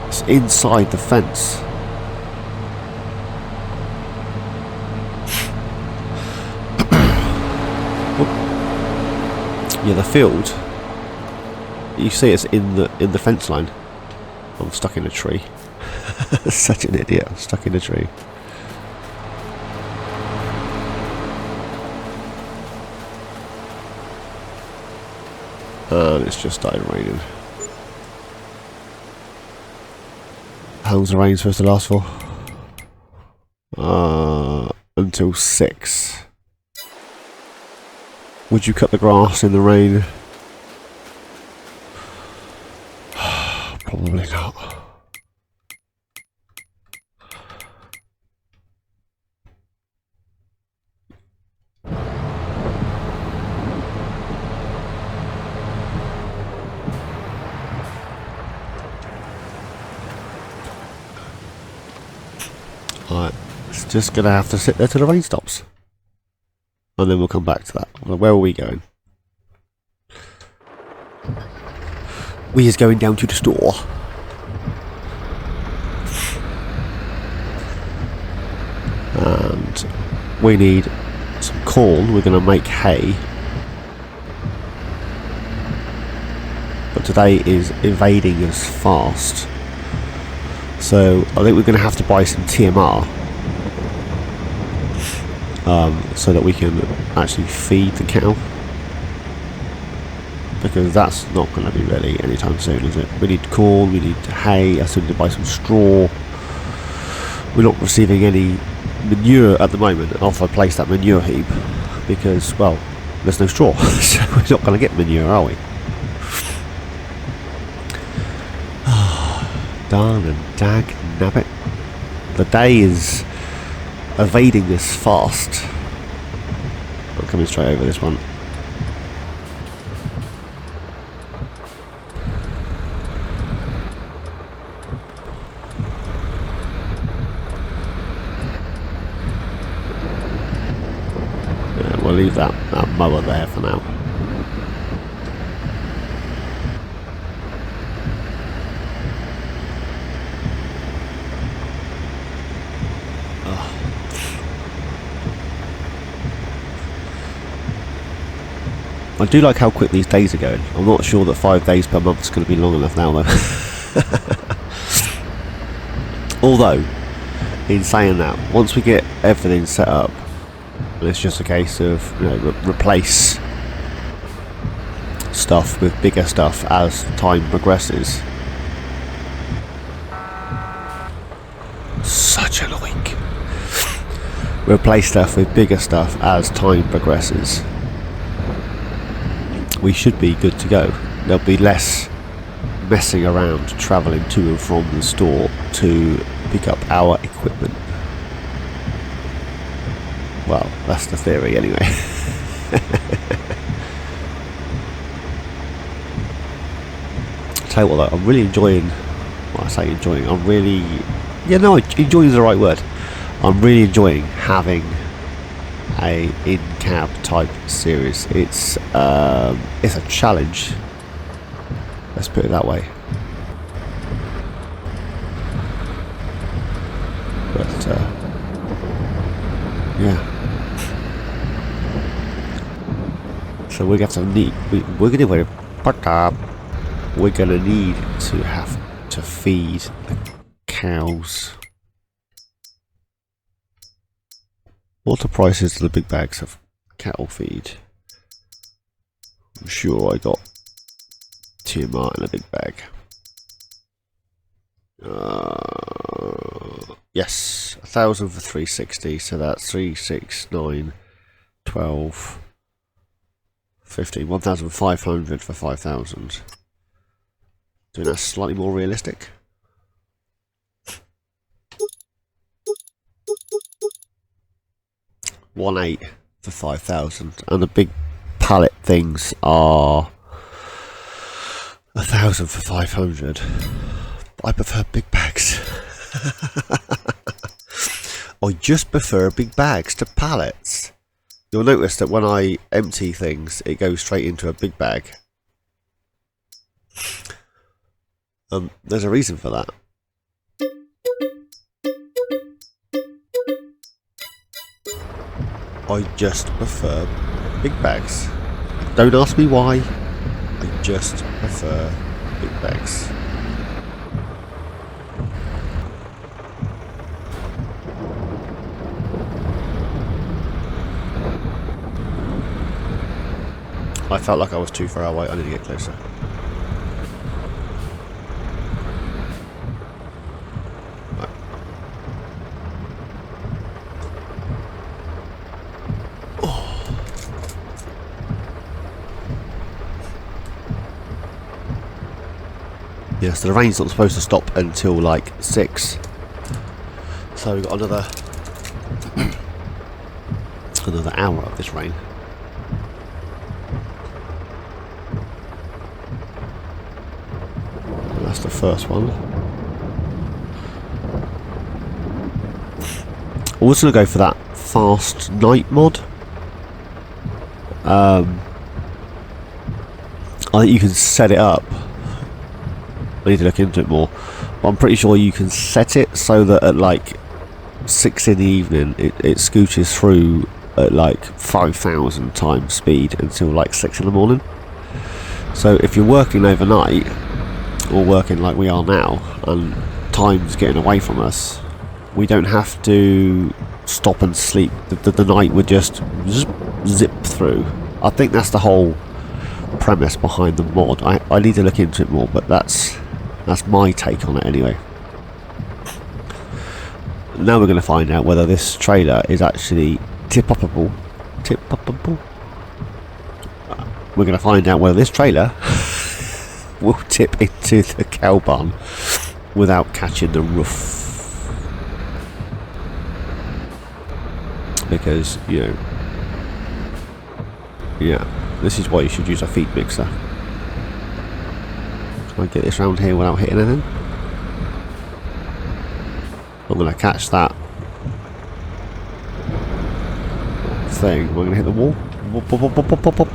it's inside the fence. Yeah, the field. You see, it's in the fence line. I'm stuck in a tree. Such an idiot. I'm stuck in a tree. And it's just started raining. How long's the rain supposed to last for? Until 6. Would you cut the grass in the rain? Probably not. Alright, it's just gonna have to sit there till the rain stops. And then we'll come back to that. Where are we going? We is going down to the store. And we need some corn. We're going to make hay. But today is invading us fast. So I think we're going to have to buy some TMR. So that we can actually feed the cow. Because that's not going to be ready anytime soon, is it? We need corn, we need hay, I still need to buy some straw. We're not receiving any manure at the moment off I placed that manure heap. Because, well, there's no straw. So we're not going to get manure, are we? Darn and dag nabbit. The day is evading this fast. I'm coming straight over this one. Yeah, we'll leave that mower there for now. I do like how quick these days are going. I'm not sure that 5 days per month is going to be long enough now though. Although, in saying that, once we get everything set up, and it's just a case of, you know, replace stuff with bigger stuff as time progresses. Such a week. Replace stuff with bigger stuff as time progresses. We should be good to go. There'll be less messing around travelling to and from the store to pick up our equipment. Well, that's the theory anyway. Tell you what though, I'm really enjoying, well I say enjoying, I'm really, yeah no, enjoying is the right word. I'm really enjoying having a in-cab type series. It's a challenge, let's put it that way. But yeah. So we're gonna need we're gonna need to have to feed the cows. What the prices of the big bags of cattle feed? I'm sure I got TMR in a big bag. Yes, 1,000 for 360, so that's 3, 6, 9, 12, 15, 1,500 for 5,000. Doing that slightly more realistic. $1,800 for 5,000, and the big pallet things are 1,000 for 500. I prefer big bags. I just prefer big bags to pallets. You'll notice that when I empty things, it goes straight into a big bag. There's a reason for that. I just prefer big bags. Don't ask me why. I just prefer big bags. I felt like I was too far away. I need to get closer. Right. Oh. Yeah, so the rain's not supposed to stop until like 6. So we've got another another hour of this rain. That's the first one. I'm also going to go for that fast night mod. I think you can set it up. I need to look into it more. But I'm pretty sure you can set it so that at like 6 in the evening it scooches through at like 5,000 times speed until like 6 in the morning. So if you're working overnight, or working like we are now, and time's getting away from us, we don't have to stop and sleep. The night would just zip through. I think that's the whole premise behind the mod. I need to look into it more, but that's my take on it anyway. Now we're going to find out whether this trailer is actually tip-upable. We're going to find out whether this trailer will tip into the cow barn without catching the roof. Because, you know, yeah, this is why you should use a feed mixer. Can I get this round here without hitting anything? I'm going to catch that thing. Am I going to hit the wall? Whoop, whoop, whoop, whoop, whoop, whoop.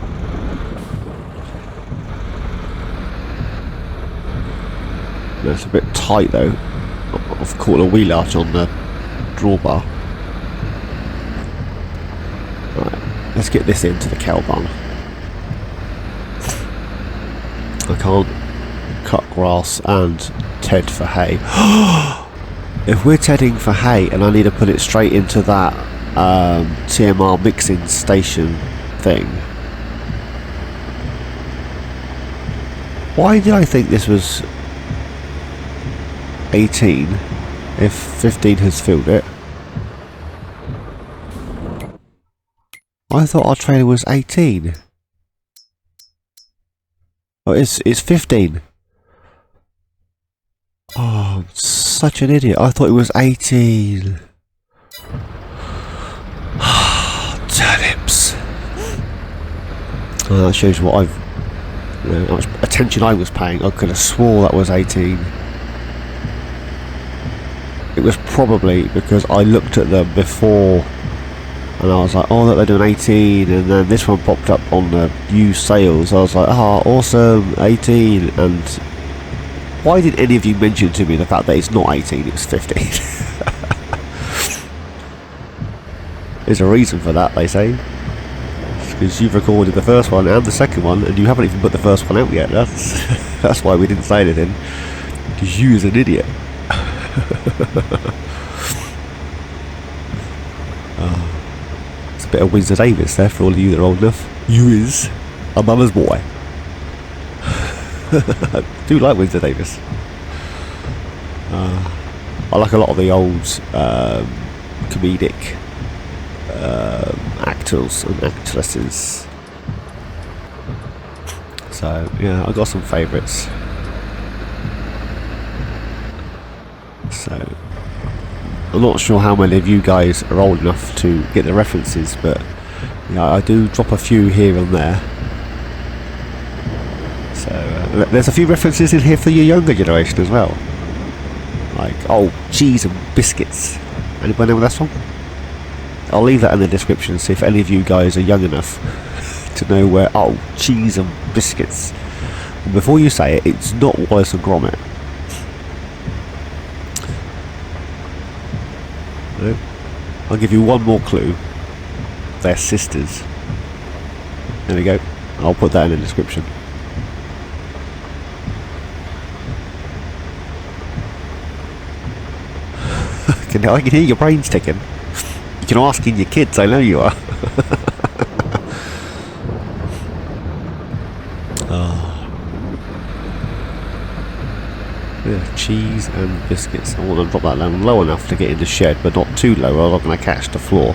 No, it's a bit tight though. I've caught a wheel arch on the drawbar. Right, let's get this into the cow barn. I can't cut grass and ted for hay. If we're tedding for hay and I need to put it straight into that TMR mixing station thing, why did I think this was 18 if 15 has filled it? I thought our trailer was 18. Oh, it's 15. Oh, I'm such an idiot. I thought it was 18. Turnips. That shows what how much attention I was paying. I could have swore that was 18. It was probably because I looked at them before and I was like, oh look, they're doing 18, and then this one popped up on the used sales. I was like, ah, oh, awesome, 18. And why did any of you mention to me the fact that it's not 18, it's 15? There's a reason for that, they say. It's because you've recorded the first one and the second one, and you haven't even put the first one out yet. That's why we didn't say anything. Because you is an idiot. It's a bit of Windsor Davis there for all of you that are old enough. You is a mama's boy. I do like Windsor Davis. I like a lot of the old comedic actors and actresses. So yeah, I got some favourites. So I'm not sure how many of you guys are old enough to get the references, but you know, I do drop a few here and there. So there's a few references in here for your younger generation as well, like oh, cheese and biscuits. Anybody know that song? I'll leave that in the description and see if any of you guys are young enough to know where oh, cheese and biscuits. And before you say it, it's not Wallace and Gromit. No? I'll give you one more clue. They're sisters. There we go. I'll put that in the description. I can hear your brains ticking. You're asking your kids, I know you are. Yeah, cheese and biscuits. I want to drop that down low enough to get in the shed, but not too low or I'm not going to catch the floor.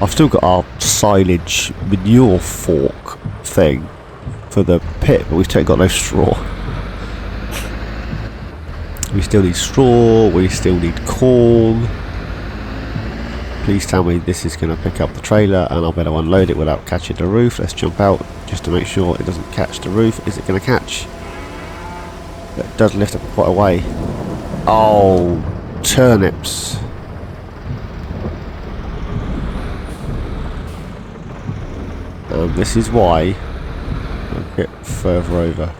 I've still got our silage manure fork thing for the pit, but we've still got no straw. We still need straw, we still need corn. Please tell me this is going to pick up the trailer and I'll better unload it without catching the roof. Let's jump out just to make sure it doesn't catch the roof. Is it going to catch? It does lift up quite a way. Oh, turnips. And this is why I'll get further over.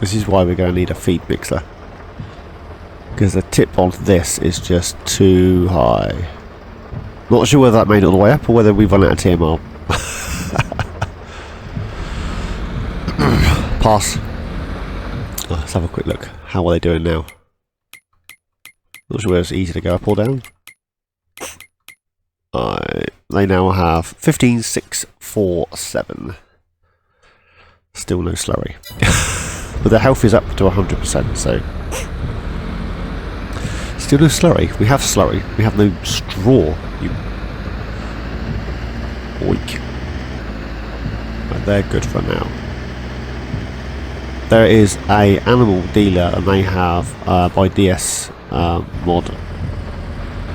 This is why we're going to need a feed mixer. Because the tip on this is just too high. Not sure whether that made it all the way up or whether we've run out of TMR. Pass. Oh, let's have a quick look. How are they doing now? Not sure whether it's easy to go up or down. They now have 15, 6, 4, 7. Still no slurry. But their health is up to 100%, so... Still no slurry. We have slurry. We have no straw. You... Oink. But they're good for now. There is a animal dealer and they have, by DS mod...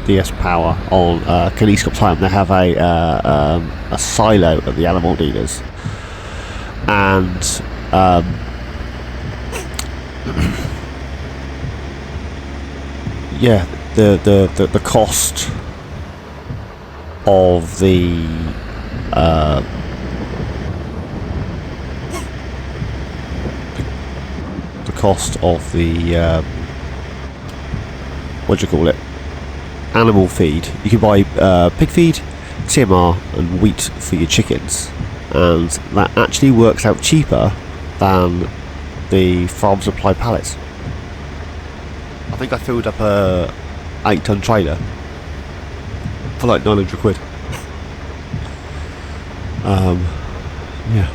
DS Power on Kinescope Time, they have a silo of the animal dealers, and yeah, the cost of the what do you call it? Animal feed. You can buy pig feed, TMR and wheat for your chickens, and that actually works out cheaper than the farm supply pallets. I think I filled up a 8-ton trailer for like 900 quid. Yeah.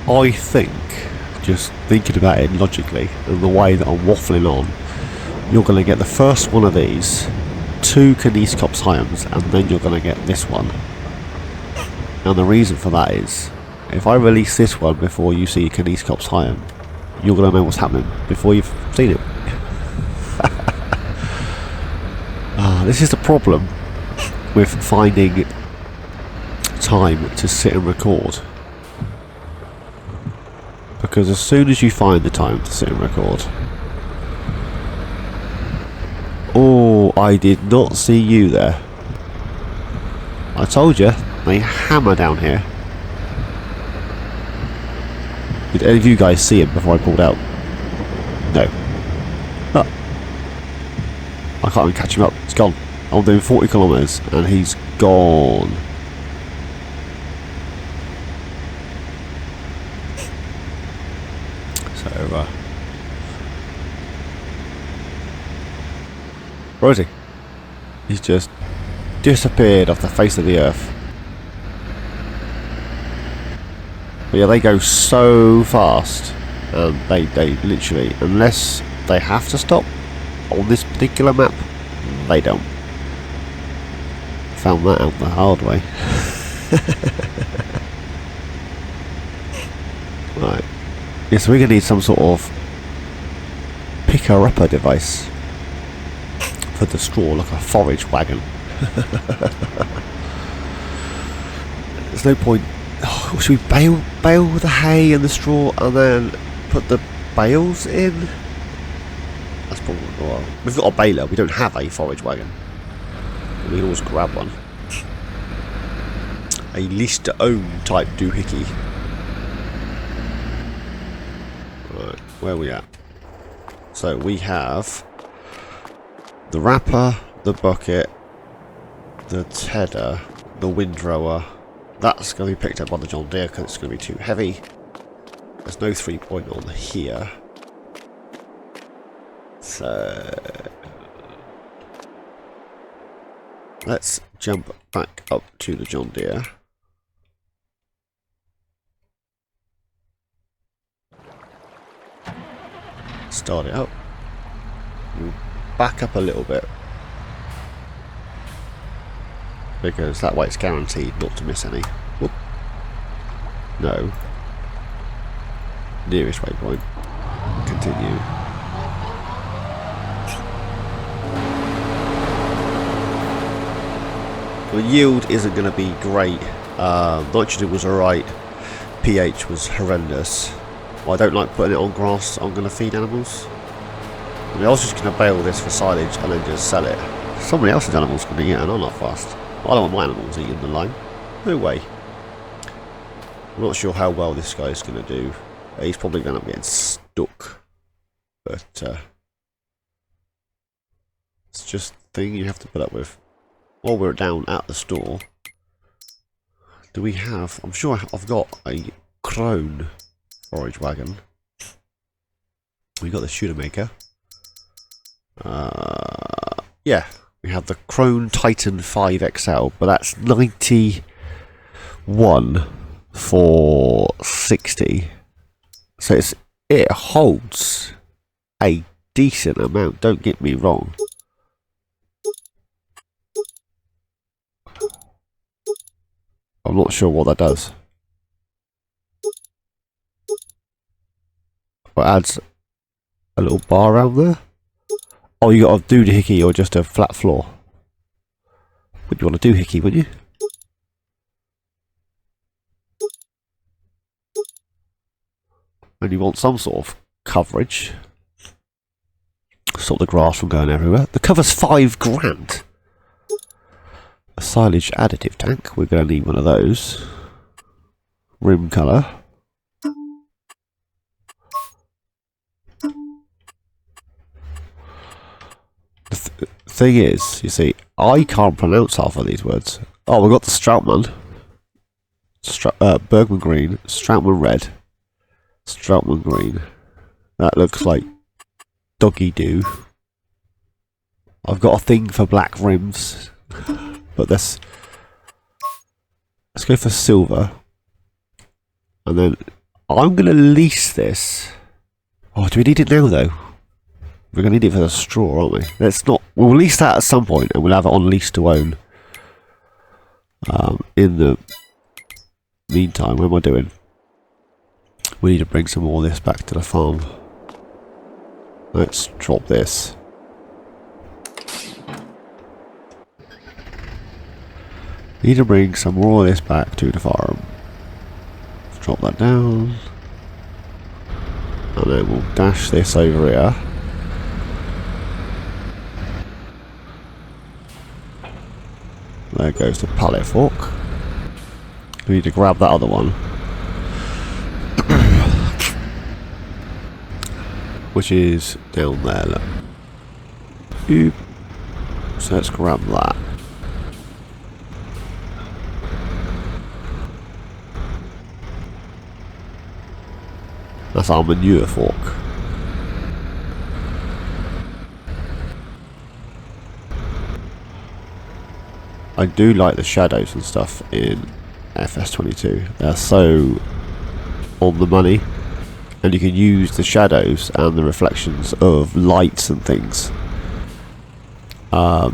I think, just thinking about it logically and the way that I'm waffling on, you're going to get the first one of these, 2 Kinescope Hyams, and then you're going to get this one. And the reason for that is, if I release this one before you see Kinescope Hyam, you're going to know what's happening before you've seen it. This is the problem with finding time to sit and record. Because as soon as you find the time to sit and record... Oh, I did not see you there. I told you, they hammer down here. Did any of you guys see him before I pulled out? No. Oh. I can't even catch him up. It's gone. I'm doing 40 kilometres and he's gone. So, where is he? He's just disappeared off the face of the earth. But yeah, they go so fast. They literally, unless they have to stop on this particular map, they don't. Found that out the hard way. Right. Yeah, so we're going to need some sort of picker-upper device for the straw, like a forage wagon. There's no point. Oh, should we bale the hay and the straw and then put the bales in? That's probably well. We've got a baler. We don't have a forage wagon. We can always grab one. A lease to own type doohickey. Right, where are we at? So we have the wrapper, the bucket, the tedder, the windrower. That's going to be picked up by the John Deere because it's going to be too heavy. There's no 3-point on here. So Let's jump back up to the John Deere. Start it up. We'll back up a little bit, because that way it's guaranteed not to miss any. Whoop. No. Nearest waypoint. Continue. The yield isn't going to be great. Nitrogen was alright. pH was horrendous. Well, I don't like putting it on grass I'm going to feed animals. I mean, I was just going to bale this for silage and then just sell it. Somebody else's animals going to eat it and I'm not fast. I don't want my animals eating the lime. No way. I'm not sure how well this guy's going to do. He's probably going to be getting stuck. But it's just a thing you have to put up with. While we're down at the store, do we have... I'm sure I've got a Crone forage wagon. We got the Shoemaker. Yeah, we have the Crone Titan 5XL, but that's 91 for 60. So it holds a decent amount, don't get me wrong. I'm not sure what that does. It adds a little bar around there. Oh, you got a doohickey or just a flat floor? Would you want a doohickey, wouldn't you? And you want some sort of coverage. Stop the grass from going everywhere. The cover's £5 grand. A silage additive tank. We're going to need one of those. Rim colour. The thing is, you see, I can't pronounce half of these words. Oh, we've got the Strautmann. Bergman green, Strautmann red, Strautmann green. That looks like doggy do. I've got a thing for black rims. But let's go for silver. And then I'm going to lease this. Oh, do we need it now though? We're going to need it for the straw, aren't we? We'll lease that at some point and we'll have it on lease to own. In the meantime, what am I doing? We need to bring some more of this back to the farm. Let's drop this. Need to bring some more of this back to the farm. Let's drop that down. And then we'll dash this over here. There goes the pallet fork. We need to grab that other one. Which is down there, look. Oop. So let's grab that. That's our manure fork. I do like the shadows and stuff in FS22. They're so on the money. And you can use the shadows and the reflections of lights and things to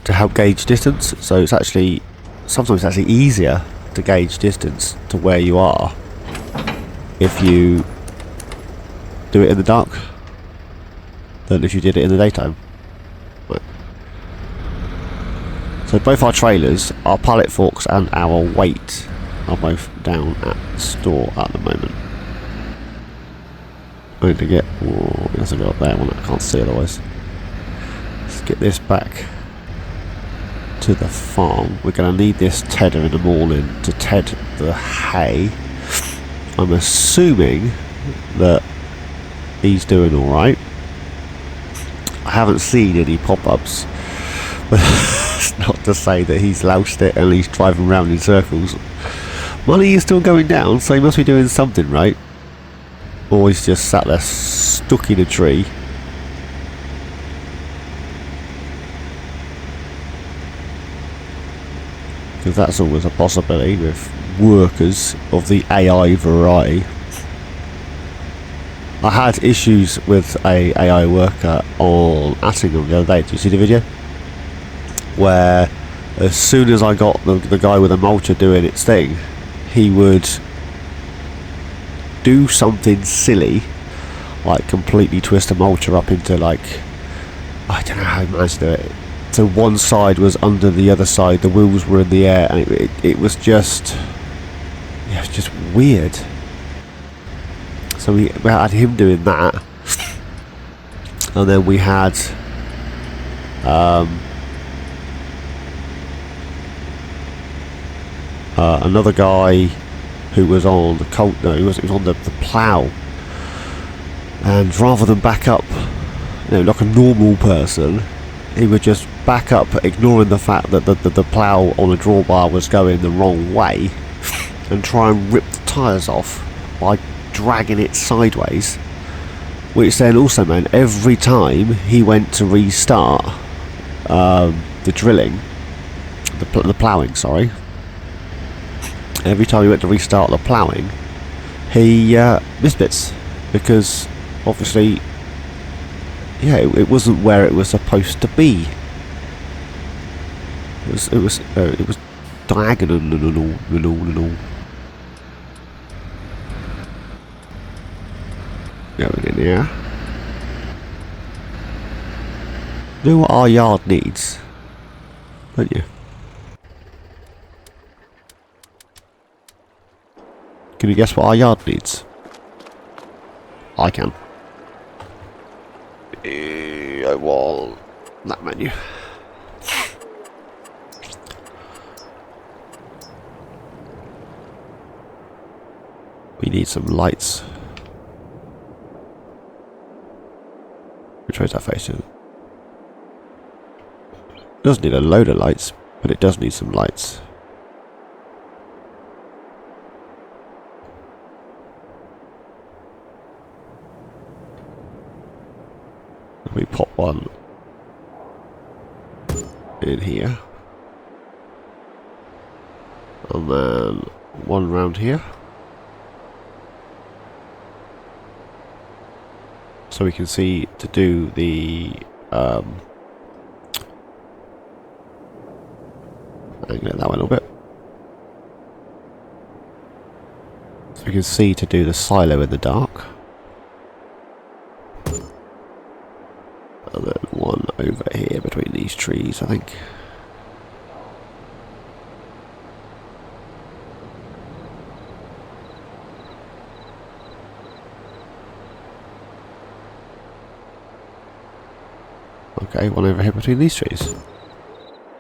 help gauge distance. So it's actually, sometimes it's actually easier to gauge distance to where you are if you do it in the dark than if you did it in the daytime. Right. So both our trailers, our pallet forks and our weight are both down at the store at the moment. I need to get, oh, there's a bit up there, one I can't see otherwise. Let's get this back to the farm. We're going to need this tedder in the morning to ted the hay. I'm assuming that he's doing alright. I haven't seen any pop-ups, but it's not to say that he's loused it and he's driving around in circles. Money is still going down, so he must be doing something right. Or he's just sat there stuck in a tree. because that's always a possibility with workers of the AI variety. I had issues with a AI worker on Attingham the other day. Did you see the video? Where as soon as I got the guy with the mulcher doing its thing, he would do something silly, like completely twist a mulcher up into, like, I don't know how he managed to do it. So one side was under the other side, the wheels were in the air, and it was just, yeah, it was just weird. So we had him doing that, and then we had another guy who was on the he was on the plough, and rather than back up, like a normal person, he would just back up, ignoring the fact that the plough on the drawbar was going the wrong way, and try and rip the tyres off by dragging it sideways, which then also meant every time he went to restart the drilling, the ploughing, sorry, every time he went to restart the ploughing, he missed bits, because obviously, yeah, it wasn't where it was supposed to be. It was diagonal and all. Going in here. You know what our yard needs, don't you? Can you guess what our yard needs? I can. I want that menu. We need some lights. Which way is that facing? It doesn't need a load of lights, but it does need some lights. We pop one in here, and then one round here, so we can see to do the angle it that way a little bit, so we can see to do the silo in the dark. And then one over here between these trees, I think. Okay, one over here between these trees.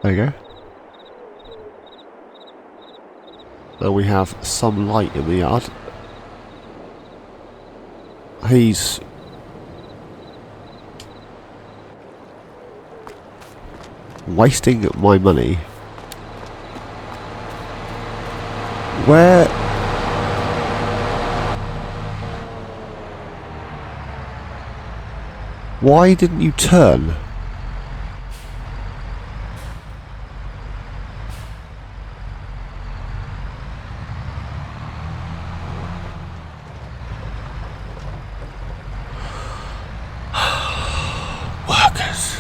There you go. Now we have some light in the yard. He's wasting my money. Where? Why didn't you turn? Workers.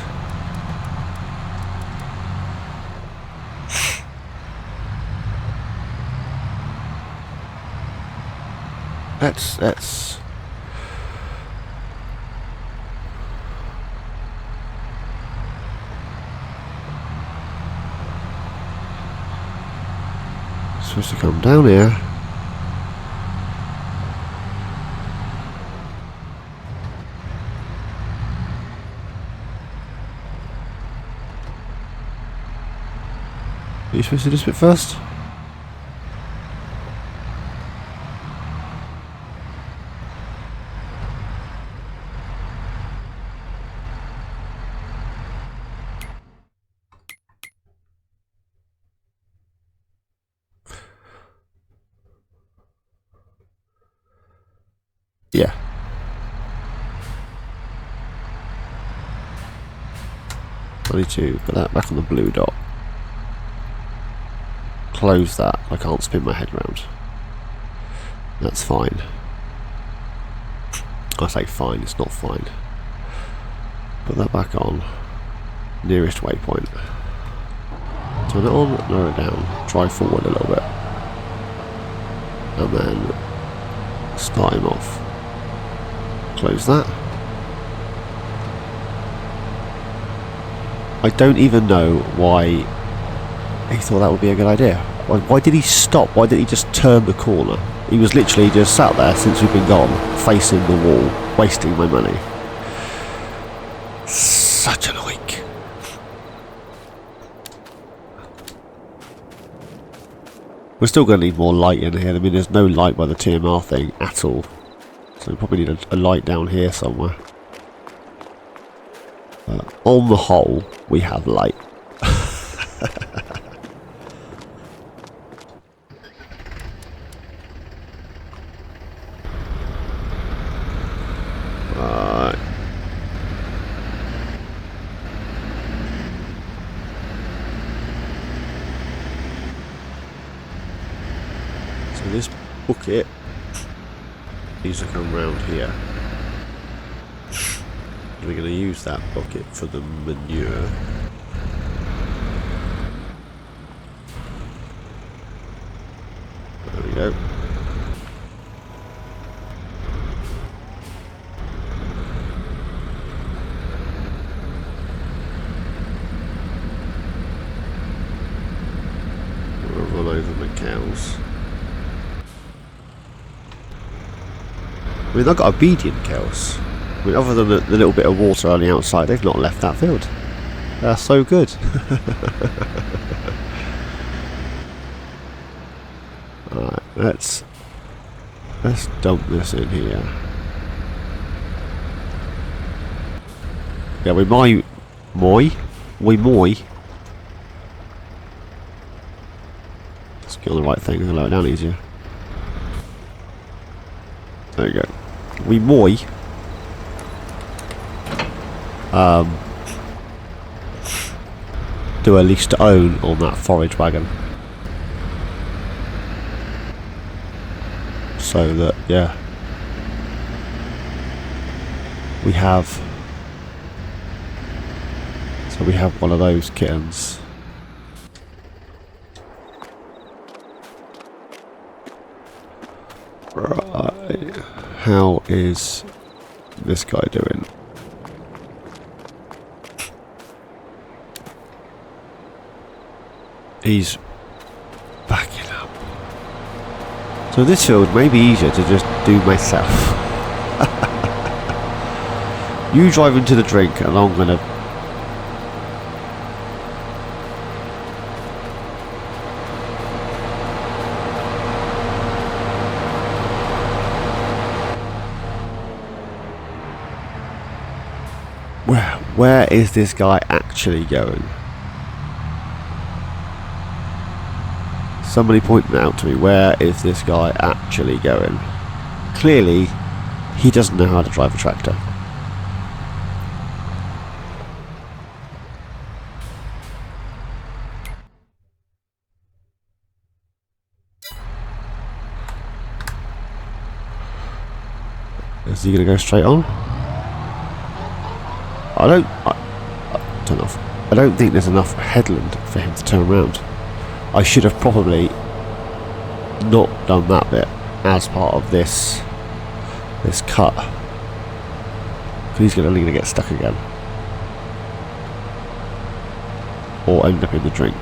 That's supposed to come down here. Are you supposed to do this bit first? Yeah. I need to put that back on the blue dot. close that. I can't spin my head round. That's fine. I say fine, it's not fine. Put that back on. Nearest waypoint. Turn it on, lower it down. Drive forward a little bit. And then start him off. Close that. I don't even know why he thought that would be a good idea. Why did he stop? Why did he just turn the corner? He was literally just sat there since we've been gone, facing the wall, wasting my money. Such an oik. We're still going to need more light in here. I mean, there's no light by the TMR thing at all. So we probably need a light down here somewhere. On the whole, we have light. So this bucket needs to come round here. We're going to use that bucket for the manure. There we go. We'll run over my cows. I mean, I've got obedient cows. I mean, other than the little bit of water on the outside, they've not left that field. They're so good. Alright, let's dump this in here. Yeah, we let's get on the right thing and lower it down easier. There you go. Do a lease to own on that forage wagon, so that we have one of those kittens. Right, how is this guy doing? He's backing up. So this field may be easier to just do myself. You drive into the drink and I'm gonna... Where is this guy actually going? Somebody point that out to me. Where is this guy actually going? Clearly, he doesn't know how to drive a tractor. Is he going to go straight on? I don't think there's enough headland for him to turn around. I should have probably not done that bit as part of this cut, because he's only going to get stuck again or end up in the drink.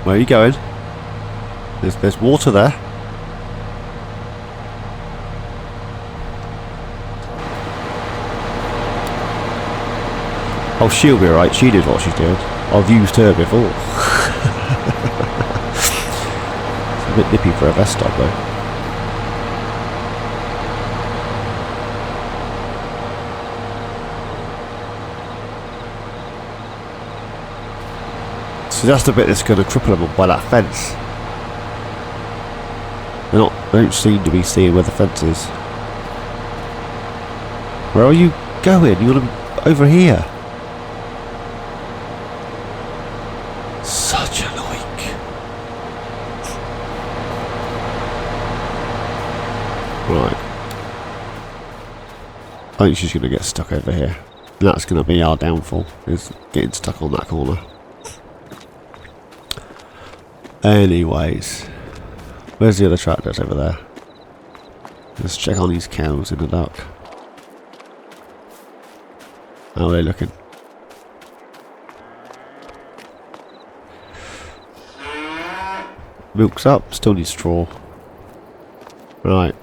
Where are you going? There's water there. Oh, she'll be alright. She knows what she's doing. I've used her before. It's a bit nippy for a vest stop though. So that's the bit that's going to cripple them by that fence. They don't seem to be seeing where the fence is. Where are you going? You want to be over here? I think she's going to get stuck over here. And that's going to be our downfall, is getting stuck on that corner. Anyways, where's the other tractors over there? Let's check on these cows in the dark. How are they looking? Milk's up, still need straw. Right.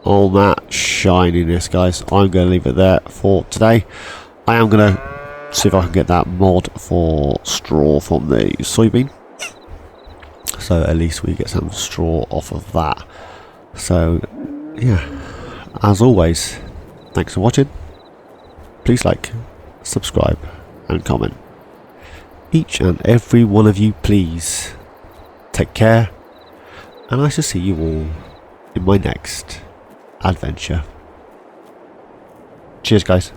All that shininess, guys. I'm going to leave it there for today. I am going to see if I can get that mod for straw from the soybean. So at least we get some straw off of that. So, yeah. As always, thanks for watching. Please like, subscribe, and comment. Each and every one of you, please. Take care. And I shall see you all in my next adventure. Cheers, guys.